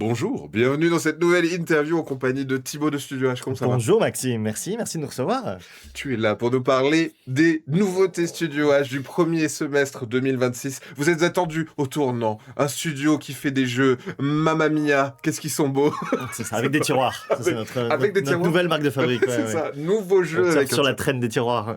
Bonjour, bienvenue dans cette nouvelle interview en compagnie de Thibaut de Studio H. Comment ça va? Bonjour Maxime, merci de nous recevoir. Tu es là pour nous parler des nouveautés Studio H du premier semestre 2026. Vous êtes attendus au tournant. Un studio qui fait des jeux. Mamma mia, qu'est-ce qu'ils sont beaux. C'est ça, avec des tiroirs. Ça, c'est notre, Avec des notre tiroirs. nouvelle marque de fabrique. C'est ça, nouveau jeu. On surfe avec un sur la traîne des tiroirs.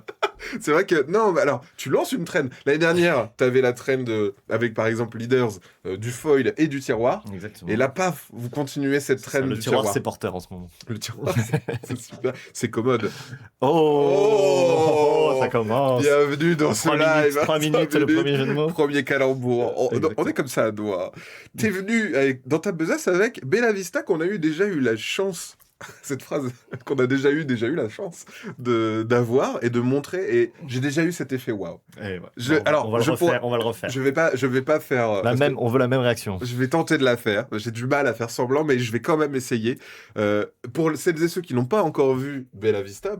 C'est vrai que, non, mais alors, tu lances une traîne. L'année dernière, t'avais la traîne avec, par exemple, Leaders, du foil et du tiroir. Exactement. Et là, paf, vous continuez cette C'est ça, traîne le du tiroir, tiroir. c'est porteur en ce moment. Le tiroir, c'est super. C'est commode. Oh, ça commence. Bienvenue dans ce 3 live. minutes, 3 minutes, le premier jeu de mots. Premier calembour. On Exactement. est comme ça à doigt. T'es venu dans ta besace avec Bella Vista qu'on a déjà eu la chance, cette phrase qu'on a déjà eu la chance d'avoir et de montrer. Et j'ai déjà eu cet effet waouh. Et ouais. Alors, on va le refaire. Je vais pas faire. parce que On veut la même réaction. je vais tenter de la faire. J'ai du mal à faire semblant, mais je vais quand même essayer. Pour celles et ceux qui n'ont pas encore vu Bella Vista,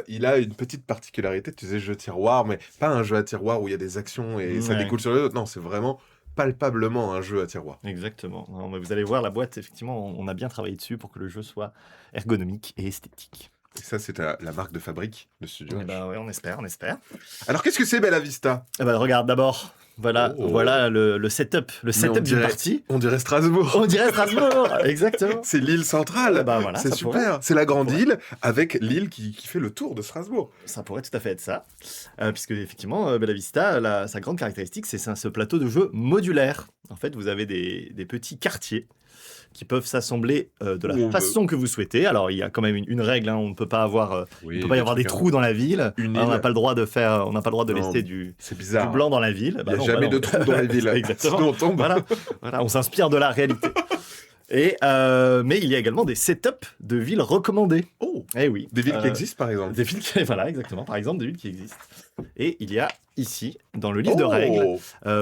il a une petite particularité. Tu sais, jeu tiroir, mais pas un jeu à tiroir où il y a des actions et ça Ouais. découle sur les autres. Non, c'est vraiment palpablement un jeu à tiroir. Exactement. Non, mais vous allez voir, la boîte, effectivement, on a bien travaillé dessus pour que le jeu soit ergonomique et esthétique. Et ça, c'est la marque de fabrique de Studio Eh H. ben, ouais, on espère. Alors, qu'est-ce que c'est Bella Vista? Eh ben, regarde d'abord, voilà le setup, d'une partie. On dirait Strasbourg. On dirait Strasbourg, exactement. C'est l'île centrale. Eh ben, voilà, c'est ça super. C'est la grande île avec l'île qui fait le tour de Strasbourg. Ça pourrait tout à fait être ça, puisque effectivement, Bella Vista, sa grande caractéristique, c'est ce plateau de jeu modulaire. En fait, vous avez des petits quartiers qui peuvent s'assembler de la façon que vous souhaitez. Alors, il y a quand même une règle, hein, on ne peut pas avoir, Oui, il peut pas y avoir des trous dans la ville. Une On n'a île. pas le droit de laisser du C'est bizarre. blanc dans la ville. Il n'y a jamais de trous dans les villes. Exactement. Sinon, on tombe. Voilà, on s'inspire de la réalité. Et mais il y a également des setups de villes recommandées. Oh, Eh oui. des villes qui existent, par exemple. Des villes qui, voilà, exactement. Par exemple, des villes qui existent. Et il y a ici, dans le livre de règles,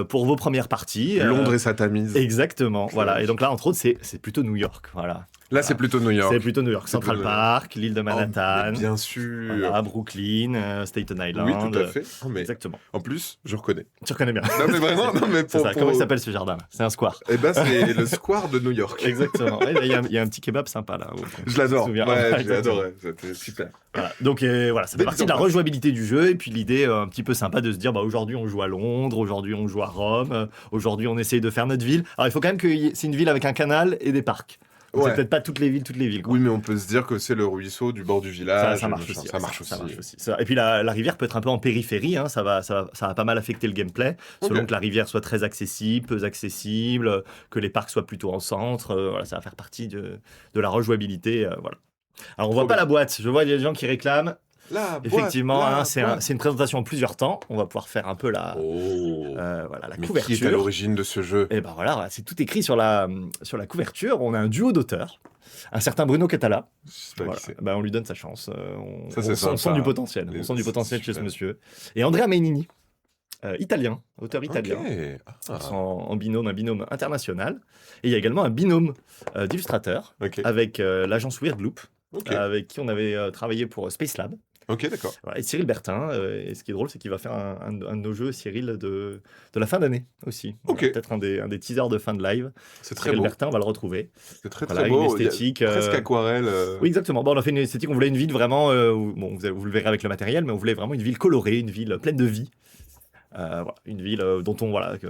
pour vos premières parties. Londres et sa Tamise. Exactement. Voilà. Et donc là, entre autres, c'est plutôt New York. Voilà. Là, c'est plutôt New York. C'est plutôt New York. C'est Central plutôt- Park, l'île de Manhattan. Mais bien sûr. Voilà, Brooklyn, Staten Island. Oui, tout à fait. Oh, mais Exactement. en plus, je reconnais. Tu reconnais bien. Non, mais vraiment, non, mais C'est pour. ça. Comment il s'appelle ce jardin? C'est un square. Eh ben, c'est le square de New York. Exactement. Ouais, il y a un petit kebab sympa là. Je l'adore. Je me souviens. Ouais, je Exactement. l'adorais. C'était super. Voilà. Donc voilà, ça fait Belle partie de la mise en place. rejouabilité du jeu et puis l'idée un petit peu sympa de se dire bah aujourd'hui on joue à Londres, aujourd'hui on joue à Rome, aujourd'hui on essaye de faire notre ville. Alors il faut quand même que c'est une ville avec un canal et des parcs. Donc, Ouais. c'est peut-être pas toutes les villes quoi. Oui, mais on peut se dire que c'est le ruisseau du bord du village. Ça marche aussi. Ça marche aussi. Ça marche aussi. Et puis la rivière peut être un peu en périphérie, hein, ça va pas mal affecter le gameplay, selon Ok. que la rivière soit très accessible, peu accessible, que les parcs soient plutôt en centre. Voilà, ça va faire partie de la rejouabilité. Voilà. Alors on voit Trop pas bien. la boîte, je vois des gens qui réclament. La boîte, Effectivement, la hein, c'est boîte. une présentation en plusieurs temps. On va pouvoir faire un peu la Oh. voilà, la Mais qui est à couverture. l'origine de ce jeu? Et ben voilà, c'est tout écrit sur la couverture. On a un duo d'auteurs, un certain Bruno Catala. Je sais pas Voilà. qui c'est. Ben, on lui donne sa chance. Ça, c'est on sent sympa. du potentiel. On sent du C'est potentiel chez ce super. monsieur. Et Andrea Menini, italien, auteur italien. Ok. Ils sont en binôme, un binôme international. Et il y a également un binôme d'illustrateurs Ok. avec l'agence Weird Loop, Ok. avec qui on avait travaillé pour Space Lab. Ok, d'accord. Voilà, et Cyril Bertin, et ce qui est drôle, c'est qu'il va faire un de nos jeux, Cyril, de la fin d'année aussi. Ok. Voilà, peut-être un des teasers de fin de live. C'est très Cyril beau. Bertin, on va le retrouver. C'est très Voilà, très une beau. Il y a esthétique, presque aquarelle. Oui, exactement. Bon, on a fait une esthétique, on voulait une ville vraiment, bon, vous le verrez avec le matériel, mais on voulait vraiment une ville colorée, une ville pleine de vie. Voilà, une ville dont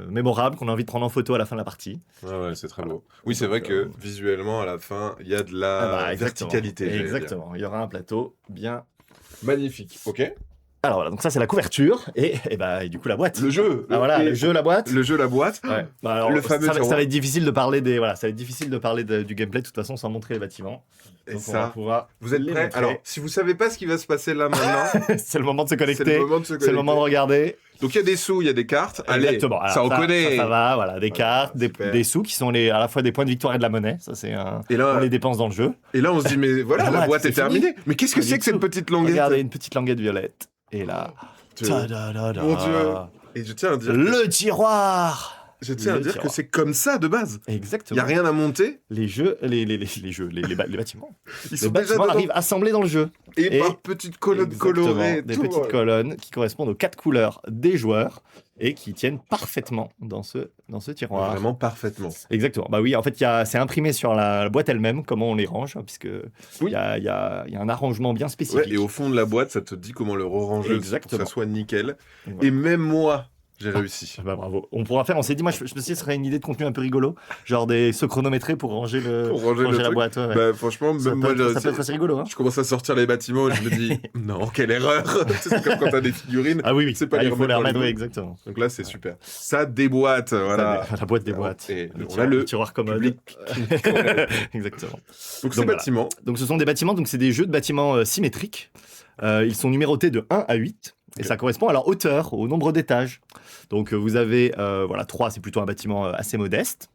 mémorable, qu'on a envie de prendre en photo à la fin de la partie. Ouais, c'est très beau. Oui, c'est vrai que visuellement, à la fin, il y a de la Exactement. verticalité. j'allais dire. Exactement. Il y aura un plateau bien. Magnifique. Ok. Alors voilà, donc ça c'est la couverture et du coup la boîte. Le jeu. Ah, voilà, le jeu, la boîte. Le jeu, la boîte. Ouais. Bah, alors, Le fameux ça tiroir. va être difficile de parler du gameplay de toute façon sans montrer les bâtiments. Et Donc, on va ça, pouvoir vous êtes les prêts? montrer. Alors, si vous savez pas ce qui va se passer là maintenant, c'est le moment de se c'est connecter. le moment de se C'est le moment de connecter. regarder. Donc, il y a des sous, il y a des cartes. Allez, Exactement. Alors, ça on connaît. Ça va, voilà, des Voilà, cartes, super. des sous qui sont à la fois des points de victoire et de la monnaie. Ça c'est Et là, on les dépense dans le jeu. on se dit, mais voilà, La la boîte, boîte c'est est terminée. Mais qu'est-ce que Pas c'est du que cette tout. petite languette? Regardez une petite languette violette. Et là, Dieu. ta-da-da-da. Mon Dieu. Et je tiens à dire que Le tiroir. Je tiens à Le dire que tiroir. c'est comme ça de base. Il n'y Exactement. a rien à monter. Les jeux, les bâtiments. Ils Les sont déjà bâtiments dedans. arrivent assemblés dans le jeu. Et Et- par petites colonnes Exactement, colorées. et des tout. petites colonnes qui correspondent aux 4 couleurs des joueurs et qui tiennent parfaitement dans ce tiroir. Vraiment parfaitement. Exactement. Bah oui, en fait, c'est imprimé sur la boîte elle-même, comment on les range, puisque Oui. il y a un arrangement bien Ouais, spécifique. et au fond de la boîte, ça te dit comment le ranger pour que Exactement. ça soit nickel. Et voilà. Et même moi, j'ai réussi. Bah bravo. On pourra faire, on s'est dit, moi je me suis dit, ce serait une idée de contenu un peu rigolo, genre se chronométrer pour ranger, Pour ranger le la truc. boîte. Ouais. Bah, franchement, ça, même moi, j'ai ça peut être réussi. assez rigolo. Hein. Je commence à sortir les bâtiments et je me dis, non, quelle erreur. C'est comme quand t'as des figurines. Ah oui, oui. C'est pas Ah, les il faut les remettre dans remettre, le oui, dos. exactement. Donc là, c'est super. Ça déboîte, voilà. La boîte des boîtes. Et on tiroir, a le tiroir commode. public. Exactement. Donc, ces voilà. bâtiments. Donc ce sont des bâtiments, donc c'est des jeux de bâtiments symétriques. Ils sont numérotés de 1 à 8 et Ok. ça correspond à leur hauteur, au nombre d'étages. Donc vous avez 3, c'est plutôt un bâtiment assez modeste.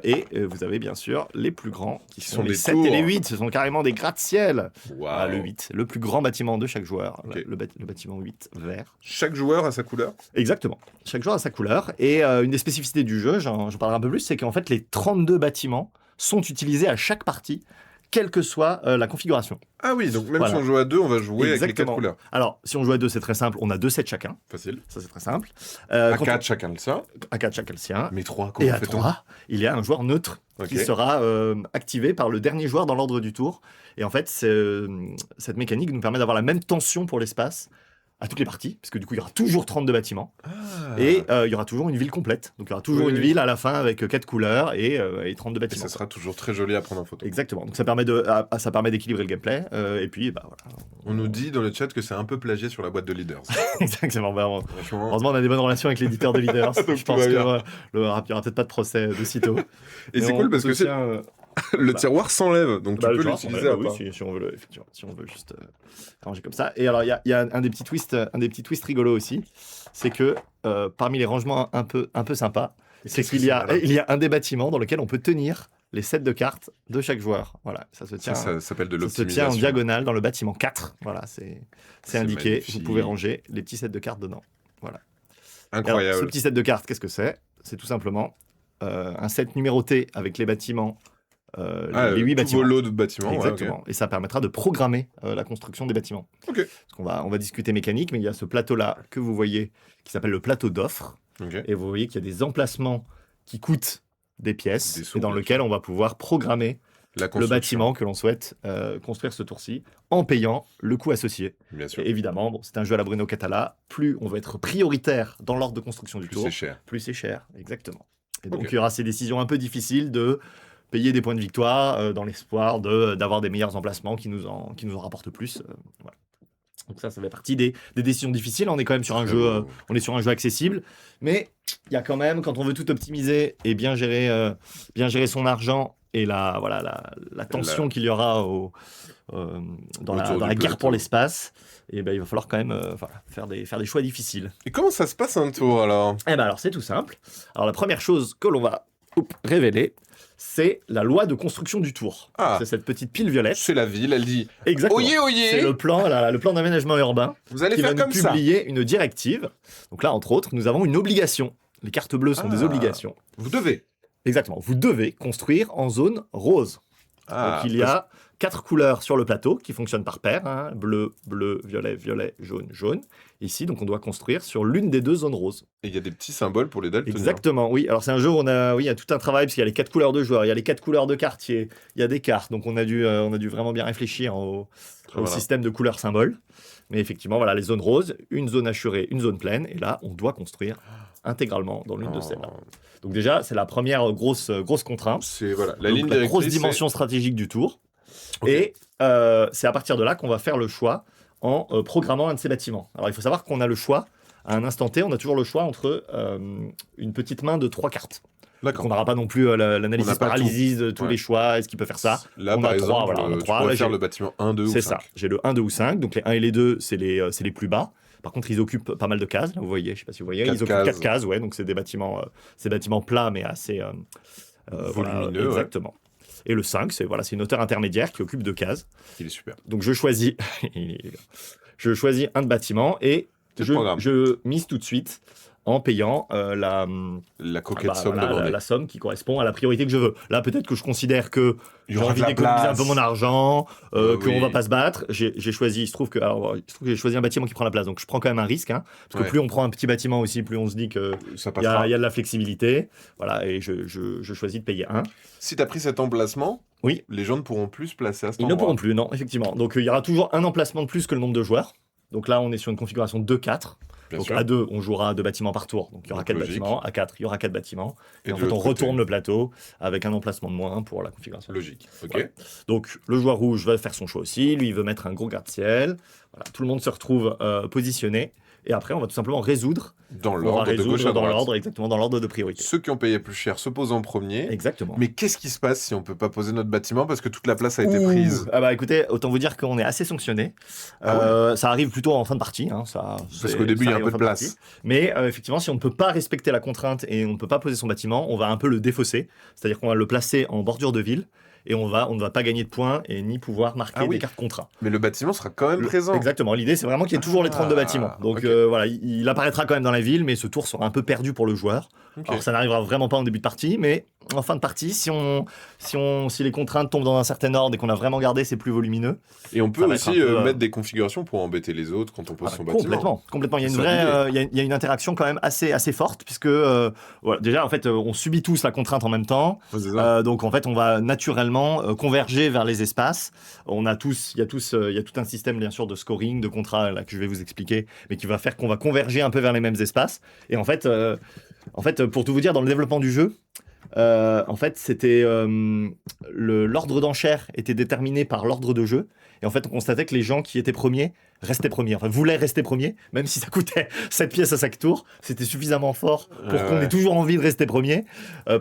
Et vous avez bien sûr les plus grands qui sont les des 7 tours. et les 8. Ce sont carrément des gratte-ciel. Waouh. Le 8, le plus grand bâtiment de chaque joueur. Ok. Le bâtiment 8 vert. Chaque joueur a sa couleur. Exactement. Chaque joueur a sa couleur. Et une des spécificités du jeu, j'en parlerai un peu plus, c'est qu'en fait, les 32 bâtiments sont utilisés à chaque partie, quelle que soit la configuration. Ah oui, donc même Voilà. si on joue à deux, on va jouer avec les 4 Exactement. couleurs. Alors, si on joue à 2, c'est très simple. On a 2 sets chacun. Facile. Ça, c'est très simple. À Quand 4, chacun le sien. à 4, chacun le sien. Mais 3, Et comment à fait-on 3, il y a un joueur neutre Ok. qui sera activé par le dernier joueur dans l'ordre du tour. Et en fait, cette mécanique nous permet d'avoir la même tension pour l'espace à toutes les parties, parce que du coup, il y aura toujours 32 bâtiments. Ah. Et il y aura toujours une ville complète. Donc il y aura toujours Oui, une oui. ville à la fin avec 4 couleurs et 32 Et bâtiments. ça sera toujours très joli à prendre en photo. Exactement. Donc ça permet d'équilibrer le gameplay. Et puis, bah voilà. On nous dit dans le chat que c'est un peu plagié sur la boîte de Leaders. Exactement. Bah, Franchement. heureusement, on a des bonnes relations avec l'éditeur de Leaders. Donc, Je tout pense va qu'il bien. n'y aura peut-être pas de procès de sitôt. Et Mais c'est cool parce que c'est le bah. tiroir s'enlève, donc tu peux l'utiliser à oui, part. si on veut effectivement, si on veut juste ranger comme ça. Et alors, il y a un des petits twists rigolos aussi, c'est que parmi les rangements un peu sympas, c'est qu'est-ce que qu'il y a, c'est, il y a un des bâtiments dans lequel on peut tenir les sets de cartes de chaque joueur. Voilà, ça se tient. Ça s'appelle de Ça se tient en l'optimisation. diagonale dans le bâtiment 4. Voilà, c'est indiqué. magnifique. Vous pouvez ranger les petits sets de cartes dedans. Voilà. Et alors, ce Incroyable. petit set de cartes, qu'est-ce que c'est? C'est tout simplement un set numéroté avec les bâtiments, les 8 tous bâtiments. vos lots de bâtiments. ouais, Exactement. Et ça permettra de programmer la construction des bâtiments. Ok. Parce on va discuter mécanique, mais il y a ce plateau-là que vous voyez qui s'appelle le plateau d'offres. ok. Et vous voyez qu'il y a des emplacements qui coûtent des pièces Des sous, et dans bien lequel on va pouvoir programmer La le construction, bâtiment que l'on souhaite construire ce tour-ci en payant le coût associé. bien sûr. Et évidemment, bon, c'est un jeu à la Bruno Catala. Plus on va être prioritaire dans l'ordre de construction du Plus tour, c'est cher. plus c'est cher. Exactement. Et donc Ok. il y aura ces décisions un peu difficiles de payer des points de victoire dans l'espoir d'avoir des meilleurs emplacements qui nous en rapportent plus. Voilà. Donc ça fait partie des décisions difficiles. On est quand même sur un Très jeu, beau. on est sur un jeu accessible, mais il y a quand même, quand on veut tout optimiser et bien gérer son argent et la tension qu'il y aura dans Autour la du guerre plateau. pour l'espace, et ben il va falloir quand même faire des choix difficiles. Et comment ça se passe un tour alors? Eh ben alors c'est tout simple. Alors la première chose que l'on va révéler, c'est la loi de construction du tour. Ah. C'est cette petite pile violette. C'est la ville, elle dit Exactement. Oyez, C'est oyez le plan d'aménagement urbain Vous allez qui va faire nous comme ça. publier une directive. Donc là, entre autres, nous avons une obligation. Les cartes bleues sont Ah. des obligations. Vous devez. Exactement. Vous devez construire en zone rose. Ah, Donc il y a 4 couleurs sur le plateau qui fonctionnent par paire, hein. Bleu, bleu, violet, violet, jaune, jaune. Ici, donc on doit construire sur l'une des 2 zones roses. Et il y a des petits symboles pour les daltoniens. Exactement, oui. Alors c'est un jeu où il y a tout un travail parce qu'il y a les 4 couleurs de joueurs, il y a les 4 couleurs de quartier, il y a des cartes. Donc on a dû vraiment bien réfléchir au Voilà. système de couleurs symboles. Mais effectivement, voilà, les zones roses, une zone assurée, une zone pleine. Et là, on doit construire intégralement dans l'une de celles-là. Oh. Donc déjà, c'est la première grosse contrainte. C'est voilà, la Donc, ligne la directrice. grosse dimension stratégique du tour. Ok. Et c'est à partir de là qu'on va faire le choix en programmant un de ces bâtiments. Alors il faut savoir qu'on a le choix, à un instant T, on a toujours le choix entre une petite main de 3 cartes. Donc D'accord. on n'aura pas non plus On l'analyse n'a pas paralysie de tous Ouais. les choix, est-ce qu'il peut faire ça. Là, On par a exemple, trois, voilà, on a tu trois. pourrais Là, faire j'ai- le bâtiment 1, 2 ou 5. C'est ça, j'ai le 1, 2 ou 5, donc les 1 et les 2, c'est les plus bas. Par contre, ils occupent pas mal de cases, là, vous voyez, je sais pas si vous voyez, 4 ils occupent cases. 4 cases, ouais, donc c'est des bâtiments plats, mais assez Volumineux, ouais. exactement. Et le 5, c'est une hauteur intermédiaire qui occupe 2 cases. Il est super. Donc je choisis, un de bâtiment et C'est le programme. je mise tout de suite en payant La coquette somme voilà, demandée. la somme qui correspond à la priorité que je veux. Là, peut-être que je considère que Il y j'ai aura envie de la d'économiser un peu place. mon argent, qu'on va Oui. pas se battre. J'ai choisi, il se trouve que j'ai choisi un bâtiment qui prend la place, donc je prends quand même un risque, hein, parce que Ouais. plus on prend un petit bâtiment aussi, plus on se dit que Ça il y a, passera. il y a de la flexibilité. Voilà, et je choisis de payer un. Si tu as pris cet emplacement, Oui. les gens ne pourront plus se placer à cet Ils ne endroit. pourront plus, non, effectivement. Donc il y aura toujours un emplacement de plus que le nombre de joueurs. Donc là, on est sur une configuration 2-4. Bien Donc sûr. à 2, on jouera à 2 bâtiments par tour. Donc il y aura Donc, 4 logique. bâtiments. À 4, il y aura 4 bâtiments. Et en de fait, on l'autre côté, retourne le plateau avec un emplacement de moins pour la configuration. logique. Ok. Voilà. Donc le joueur rouge va faire son choix aussi. Lui, il veut mettre un gros gratte-ciel. Voilà, tout le monde se retrouve positionné. Et après, on va tout simplement résoudre. Dans On va l'ordre de résoudre gauche à dans droite. l'ordre, exactement dans l'ordre de priorité. Ceux qui ont payé plus cher se posent en premier. Exactement. Mais qu'est-ce qui se passe si on peut pas poser notre bâtiment parce que toute la place a été Ouh. prise? Ah bah écoutez, autant vous dire qu'on est assez sanctionné. Ça arrive plutôt en fin de partie. Hein, Parce qu'au début, il y a un peu de place. Mais effectivement, si on ne peut pas respecter la contrainte et on ne peut pas poser son bâtiment, on va un peu le défausser. C'est-à-dire qu'on va le placer en bordure de ville et on ne va pas gagner de points et ni pouvoir marquer Ah oui. des cartes contrats. Mais le bâtiment sera quand même présent. Exactement. L'idée, c'est vraiment qu'il y ait toujours les 32 bâtiments. Donc ok. voilà, il apparaîtra quand même dans la ville, mais ce tour sera un peu perdu pour le joueur. Ok. Alors ça n'arrivera vraiment pas en début de partie, mais en fin de partie, si les contraintes tombent dans un certain ordre et qu'on a vraiment gardé, c'est plus volumineux. Et on peut ça va être aussi un peu, mettre des configurations pour embêter les autres quand on pose son bâtiment. Complètement. Il y a une C'est vraie, il y a une interaction quand même assez forte, puisque voilà, déjà en fait, on subit tous la contrainte en même temps. Ouais, c'est ça. Donc en fait, on va naturellement converger vers les espaces. Il y a tout un système bien sûr de scoring, de contrats là que je vais vous expliquer, mais qui va faire qu'on va converger un peu vers les mêmes espaces. Et en fait, pour tout vous dire, dans le développement du jeu, en fait, c'était l'ordre d'enchère était déterminé par l'ordre de jeu. Et en fait, on constatait que les gens qui étaient premiers restaient premiers. Enfin, voulaient rester premiers, même si ça coûtait 7 pièces à chaque tour. C'était suffisamment fort pour qu'on ait toujours envie de rester premier.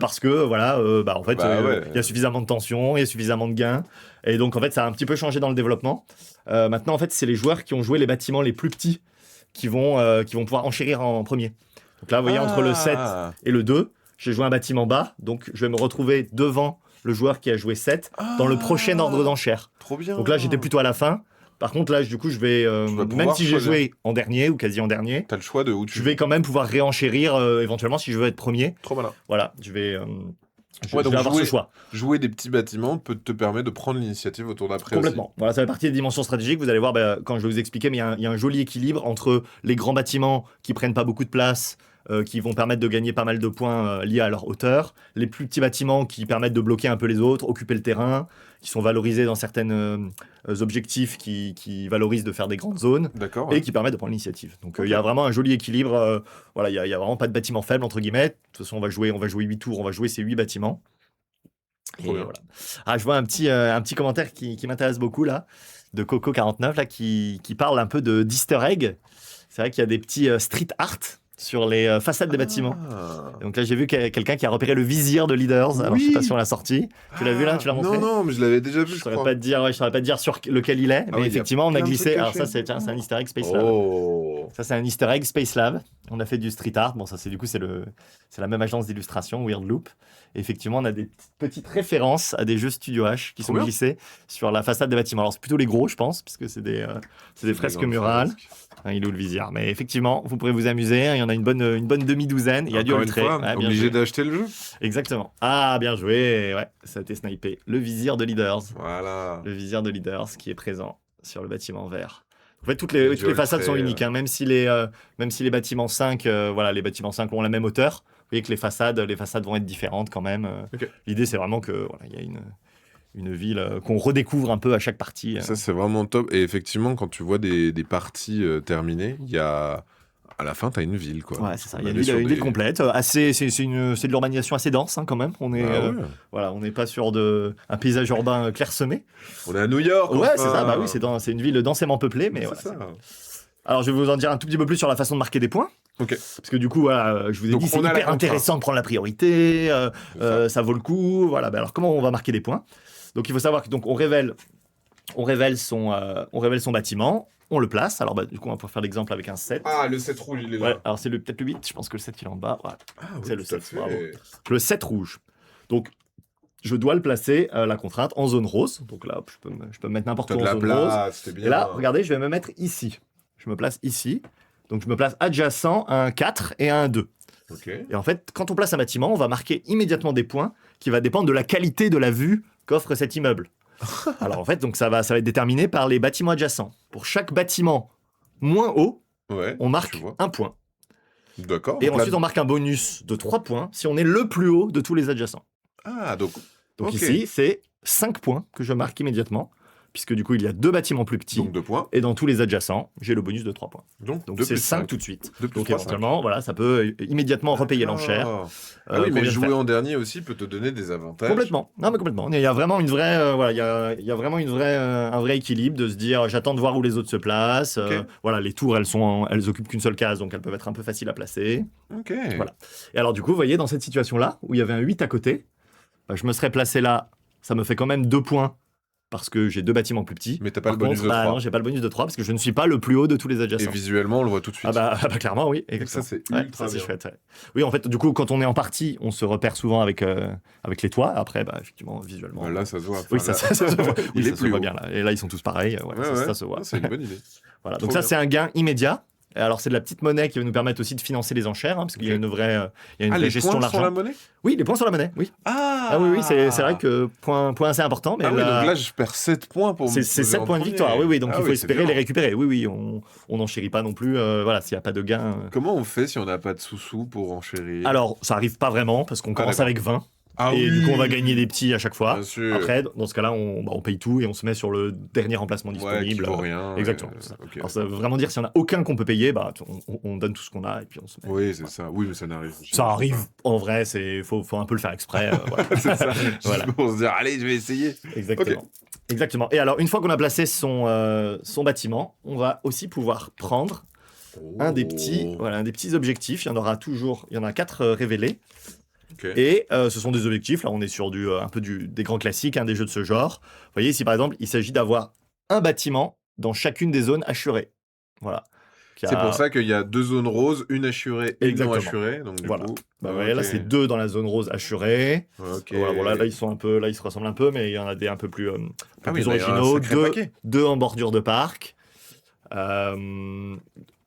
Parce que, voilà, en fait, il y a suffisamment de tension, il y a suffisamment de gains. Et donc, en fait, ça a un petit peu changé dans le développement. Maintenant, en fait, c'est les joueurs qui ont joué les bâtiments les plus petits qui vont pouvoir enchérir en premier. Donc là, vous voyez, entre le 7 et le 2, j'ai joué un bâtiment bas, donc je vais me retrouver devant le joueur qui a joué 7 dans le prochain ordre d'enchère. Trop bien. Donc là, j'étais plutôt à la fin. Par contre, là, du coup, je vais, même si j'ai joué en dernier ou quasi en dernier, t'as le choix de où tu je vais quand même pouvoir réenchérir éventuellement si je veux être premier. Trop malin. Voilà, je vais donc avoir ce choix. Jouer des petits bâtiments peut te permettre de prendre l'initiative au tour d'après. Complètement. Aussi. Voilà, ça fait partie des dimensions stratégiques. Vous allez voir quand je vais vous expliquer, mais il y a un joli équilibre entre les grands bâtiments qui prennent pas beaucoup de place, qui vont permettre de gagner pas mal de points liés à leur hauteur, les plus petits bâtiments qui permettent de bloquer un peu les autres, occuper le terrain, qui sont valorisés dans certains objectifs qui valorisent de faire des grandes zones, et qui permettent de prendre l'initiative. Donc il y a vraiment un joli équilibre. Voilà, il y a vraiment pas de bâtiments faibles entre guillemets. De toute façon, on va jouer 8 tours, on va jouer ces 8 bâtiments. Et voilà. Ah, je vois un petit commentaire qui m'intéresse beaucoup là, de Coco49 là, qui parle un peu d'easter egg. C'est vrai qu'il y a des petits street art sur les façades des bâtiments. Donc là, j'ai vu quelqu'un qui a repéré le vizir de Leaders. Alors, je sais pas si on l'a sorti. Tu l'as vu là? Tu l'as montré? Non, mais je l'avais déjà vu, je saurais pas te dire sur lequel il est, mais effectivement, on a glissé. Alors ça, c'est un easter egg Space Lab. Ça, c'est un easter egg Space Lab. On a fait du street art. Bon, ça, c'est la même agence d'illustration, Weird Loop. Et effectivement, on a des petites références à des jeux Studio H qui sont glissés sur la façade des bâtiments. Alors, c'est plutôt les gros, je pense, puisque c'est des fresques murales. Il est où le vizir? Mais effectivement, vous pourrez vous amuser. Il y en a une bonne demi-douzaine. Il y a du retrait. Obligé d'acheter le jeu. Exactement. Ah, bien joué. Ouais, ça a été snipé. Le vizir de Leaders. Voilà. Le vizir de Leaders qui est présent sur le bâtiment vert. En fait, toutes les façades sont uniques. Hein, même si les bâtiments 5, les bâtiments 5 ont la même hauteur, vous voyez que les façades vont être différentes quand même. L'idée, c'est vraiment que y a une ville qu'on redécouvre un peu à chaque partie. Ça, c'est vraiment top. Et effectivement, quand tu vois des parties terminées, il y a... À la fin, tu as une ville, quoi. Ouais, c'est ça. Il y a une ville complète. C'est de l'urbanisation assez dense, hein, quand même. On est, on n'est pas sur un paysage urbain clairsemé. On est à New York. Ouais, c'est ça. Bah oui, c'est une ville densément peuplée, mais voilà. Ça. Alors, je vais vous en dire un tout petit peu plus sur la façon de marquer des points. Parce que du coup, je vous ai dit, c'est hyper intéressant de prendre la priorité. Ça vaut le coup. Voilà. Alors, comment on va marquer des points? Donc, il faut savoir que on révèle son bâtiment. On le place. Alors, du coup, on va pouvoir faire l'exemple avec un 7. Ah, le 7 rouge, il est là. Ouais, alors, c'est peut-être le 8. Je pense que le 7, il est en bas. Ouais. Ah, oui, c'est le 7. Bravo. Le 7 rouge. Donc, je dois le placer, la contrainte, en zone rose. Donc là, je peux me mettre n'importe où en zone rose. Bien. Et là, regardez, je vais me mettre ici. Je me place ici. Donc je me place adjacent à un 4 et à un 2. Ok. Et en fait, quand on place un bâtiment, on va marquer immédiatement des points qui va dépendre de la qualité de la vue qu'offre cet immeuble. Alors en fait, donc ça va être déterminé par les bâtiments adjacents. Pour chaque bâtiment moins haut, Ouais. on marque je vois. un point. D'accord. Et donc là- ensuite, on marque un bonus de 3 points si on est le plus haut de tous les adjacents. Ah, donc. Donc Ok. ici, c'est 5 points que je marque immédiatement, puisque du coup, il y a 2 bâtiments plus petits. Donc 2 points. Et dans tous les adjacents, j'ai le bonus de 3 points. Donc Donc 2 c'est plus 5 5. tout de suite. 2 plus Donc 3, 5. éventuellement, voilà, ça peut immédiatement repayer l'enchère. Ah oui, qu'on mais vient de jouer faire. en dernier aussi peut te donner des avantages. Complètement. Non, mais complètement. Il y a vraiment une vraie, voilà, il y a vraiment un vrai équilibre de se dire, j'attends de voir où les autres se placent. Ok. Voilà, les tours, elles occupent qu'une seule case, donc elles peuvent être un peu faciles à placer. Ok. Voilà. Et alors, du coup, vous voyez, dans cette situation-là, où il y avait un 8 à côté, bah, je me serais placé là. Ça me fait quand même 2 points parce que j'ai 2 bâtiments plus petits. Mais t'as pas Par le bonus contre, de 3. non, j'ai pas le bonus de 3 parce que je ne suis pas le plus haut de tous les Et adjacents. visuellement, on le voit tout de suite. Ah bah, clairement, oui. Donc ça, Exactement. c'est Ouais, ultra ça, c'est bien. chouette. Ouais. Oui, en fait, du coup, quand on est en partie, on se repère souvent avec les toits. Après, bah, effectivement, visuellement. Bah, là, ça se voit. Oui, Enfin, ça là- se voit. Oui, Il ça est se plus voit haut. bien là. Et là, ils sont tous pareils. Ouais, Ouais, ça ouais. se voit. C'est une bonne idée. Voilà. Trop Donc ça, bien. c'est un gain immédiat. Et alors, c'est de la petite monnaie qui va nous permettre aussi de financer les enchères, hein, parce qu'il y a Ok. une vraie, il y a une Ah, vraie les gestion de points sur l'argent. la monnaie. Oui, les points sur la monnaie. Oui. Ah oui, c'est vrai que point assez important. Mais Ah oui, là, donc là, je perds 7 points pour me c'est poser 7 en points de premier. victoire. Oui, oui. Donc Ah il faut oui, c'est espérer les violent. récupérer. Oui, oui. On n'enchérit pas non plus. Voilà, s'il n'y a pas de gain. Comment on fait si on n'a pas de sous-sous pour enchérir? Alors, ça arrive pas vraiment parce qu'on commence d'accord. avec 20. Ah Et du coup, on va oui. gagner des petits à chaque fois. Bien sûr. Après, dans ce cas-là, on paye tout et on se met sur le dernier remplacement Ouais, qui disponible. vaut rien. Exactement. c'est ça. Ok. Alors, ça veut vraiment dire s'il n'y en a aucun qu'on peut payer, bah, on donne tout ce qu'on a et puis on se met. Oui, c'est ça. Oui, mais ça n'arrive. Ça arrive, en vrai, faut un peu le faire exprès. Voilà. C'est ça. Voilà. Juste pour se dire, allez, je vais essayer. Exactement. Exactement. Et alors, une fois qu'on a placé son bâtiment, on va aussi pouvoir prendre un des petits objectifs. Il y en aura toujours, il y en a 4 révélés. Ok. Et ce sont des objectifs, là on est sur un peu des grands classiques, hein, des jeux de ce genre. Vous voyez ici par exemple, il s'agit d'avoir un bâtiment dans chacune des zones assurées. Voilà. C'est pour ça qu'il y a 2 zones roses, une assurée et une non Exactement. assurée. Donc du Voilà. coup, Bah, vous voyez, là c'est 2 dans la zone rose assurée. Ok. Voilà, bon, là ils sont un peu, là ils se ressemblent un peu, mais il y en a des un peu plus, Ah oui, plus bah, il y a un originaux. sacré paquet. 2 en bordure de parc.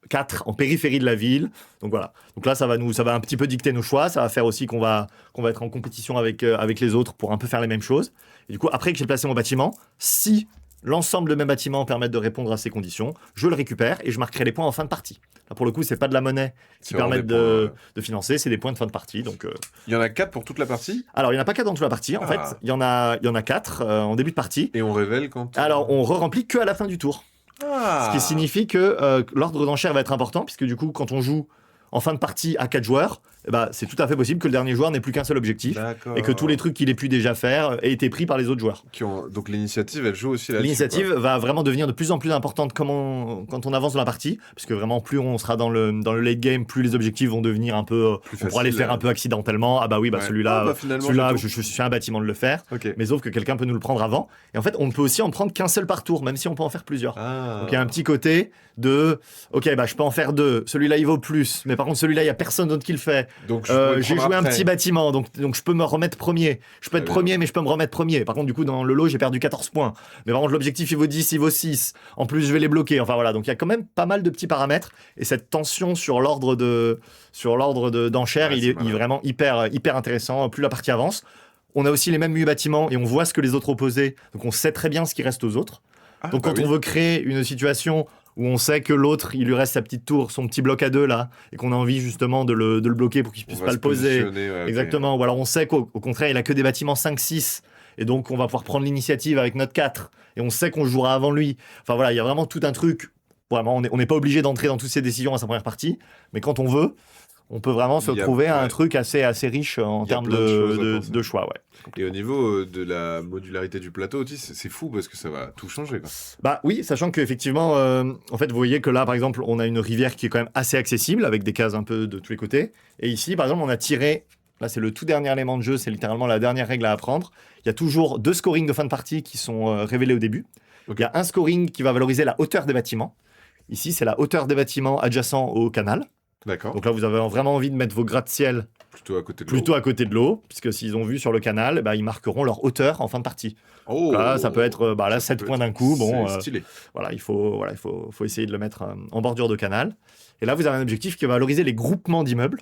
4 en périphérie de la ville. Donc voilà. Donc là, ça va un petit peu dicter nos choix. Ça va faire aussi qu'on va être en compétition avec les autres pour un peu faire les mêmes choses. Et du coup, après que j'ai placé mon bâtiment, si l'ensemble de mes bâtiments permettent de répondre à ces conditions, je le récupère et je marquerai les points en fin de partie. Là, pour le coup, c'est pas de la monnaie qui C'est vraiment permettent des points, de financer, c'est des points de fin de partie. Donc, Il y en a 4 pour toute la partie alors, il n'y en a pas 4 dans toute la partie. En Ah. fait, il y en a 4 en début de partie. et on révèle quand. Alors, on re-remplit que à la fin du tour. Ah. Ce qui signifie que l'ordre d'enchère va être important, puisque du coup, quand on joue en fin de partie à 4 joueurs, eh ben, c'est tout à fait possible que le dernier joueur n'ait plus qu'un seul objectif, D'accord. et que tous les trucs qu'il ait pu déjà faire aient été pris par les autres joueurs. Donc l'initiative, elle joue aussi là-dessus. L'initiative va vraiment devenir de plus en plus importante quand on avance dans la partie, puisque vraiment plus on sera dans le late game, plus les objectifs vont devenir un peu... Plus on pourra les facile, faire un peu accidentellement. Ah bah oui, bah Ouais. celui-là, Ah, bah, finalement, celui-là j'ai je suis un bâtiment de le faire. Ok. Mais sauf que quelqu'un peut nous le prendre avant. Et en fait, on ne peut aussi en prendre qu'un seul par tour, même si on peut en faire plusieurs. Ah. Donc il y a un petit côté de ok, bah je peux en faire 2, celui-là il vaut plus, mais par contre celui-là il y a personne d'autre qui le fait. Donc je peux le J'ai prendre joué un après. petit bâtiment, donc je peux me remettre premier. Je peux être Très premier, mais je peux me remettre premier. Par contre, du coup, dans le lot, j'ai perdu 14 points. Mais par contre, l'objectif il vaut 10, il vaut 6. En plus, je vais les bloquer. Enfin voilà, donc il y a quand même pas mal de petits paramètres. Et cette tension sur l'ordre d'enchère, Ouais, il c'est est malin. vraiment hyper intéressant. Plus la partie avance. On a aussi les mêmes 8 bâtiments et on voit ce que les autres opposés. Donc on sait très bien ce qui reste aux autres. Ah, Donc bah quand oui. on veut créer une situation où on sait que l'autre, il lui reste sa petite tour, son petit bloc à 2 là, et qu'on a envie justement de le bloquer pour qu'il On puisse va pas se le poser. positionner, ouais, ok. Exactement. Ou alors on sait qu'au contraire, il a que des bâtiments 5-6. Et donc on va pouvoir prendre l'initiative avec notre 4. Et on sait qu'on jouera avant lui. Enfin voilà, il y a vraiment tout un truc. Vraiment, on n'est pas obligé d'entrer dans toutes ces décisions à sa première partie. Mais quand on veut, on peut vraiment se Il y a- trouver à un ouais. truc assez riche en Il y a termes plein de choses à de penser. choix. Ouais. Et au niveau de la modularité du plateau aussi, c'est fou parce que ça va tout changer. Quoi. Bah oui, sachant qu'effectivement, en fait, vous voyez que là, par exemple, on a une rivière qui est quand même assez accessible, avec des cases un peu de tous les côtés. Et ici, par exemple, on a tiré, là c'est le tout dernier élément de jeu, c'est littéralement la dernière règle à apprendre. Il y a toujours 2 scorings de fin de partie qui sont révélés au début. Ok. Il y a un scoring qui va valoriser la hauteur des bâtiments. Ici, c'est la hauteur des bâtiments adjacents au canal. D'accord. Donc là, vous avez vraiment envie de mettre vos gratte-ciel Plutôt à côté de l'eau. plutôt à côté de l'eau, puisque s'ils ont vu sur le canal, bah, ils marqueront leur hauteur en fin de partie. Oh, Donc là, ça peut être là, 7 points d'un coup. Bon, c'est stylé. voilà, il faut essayer de le mettre en bordure de canal. Et là, vous avez un objectif qui va valoriser les groupements d'immeubles.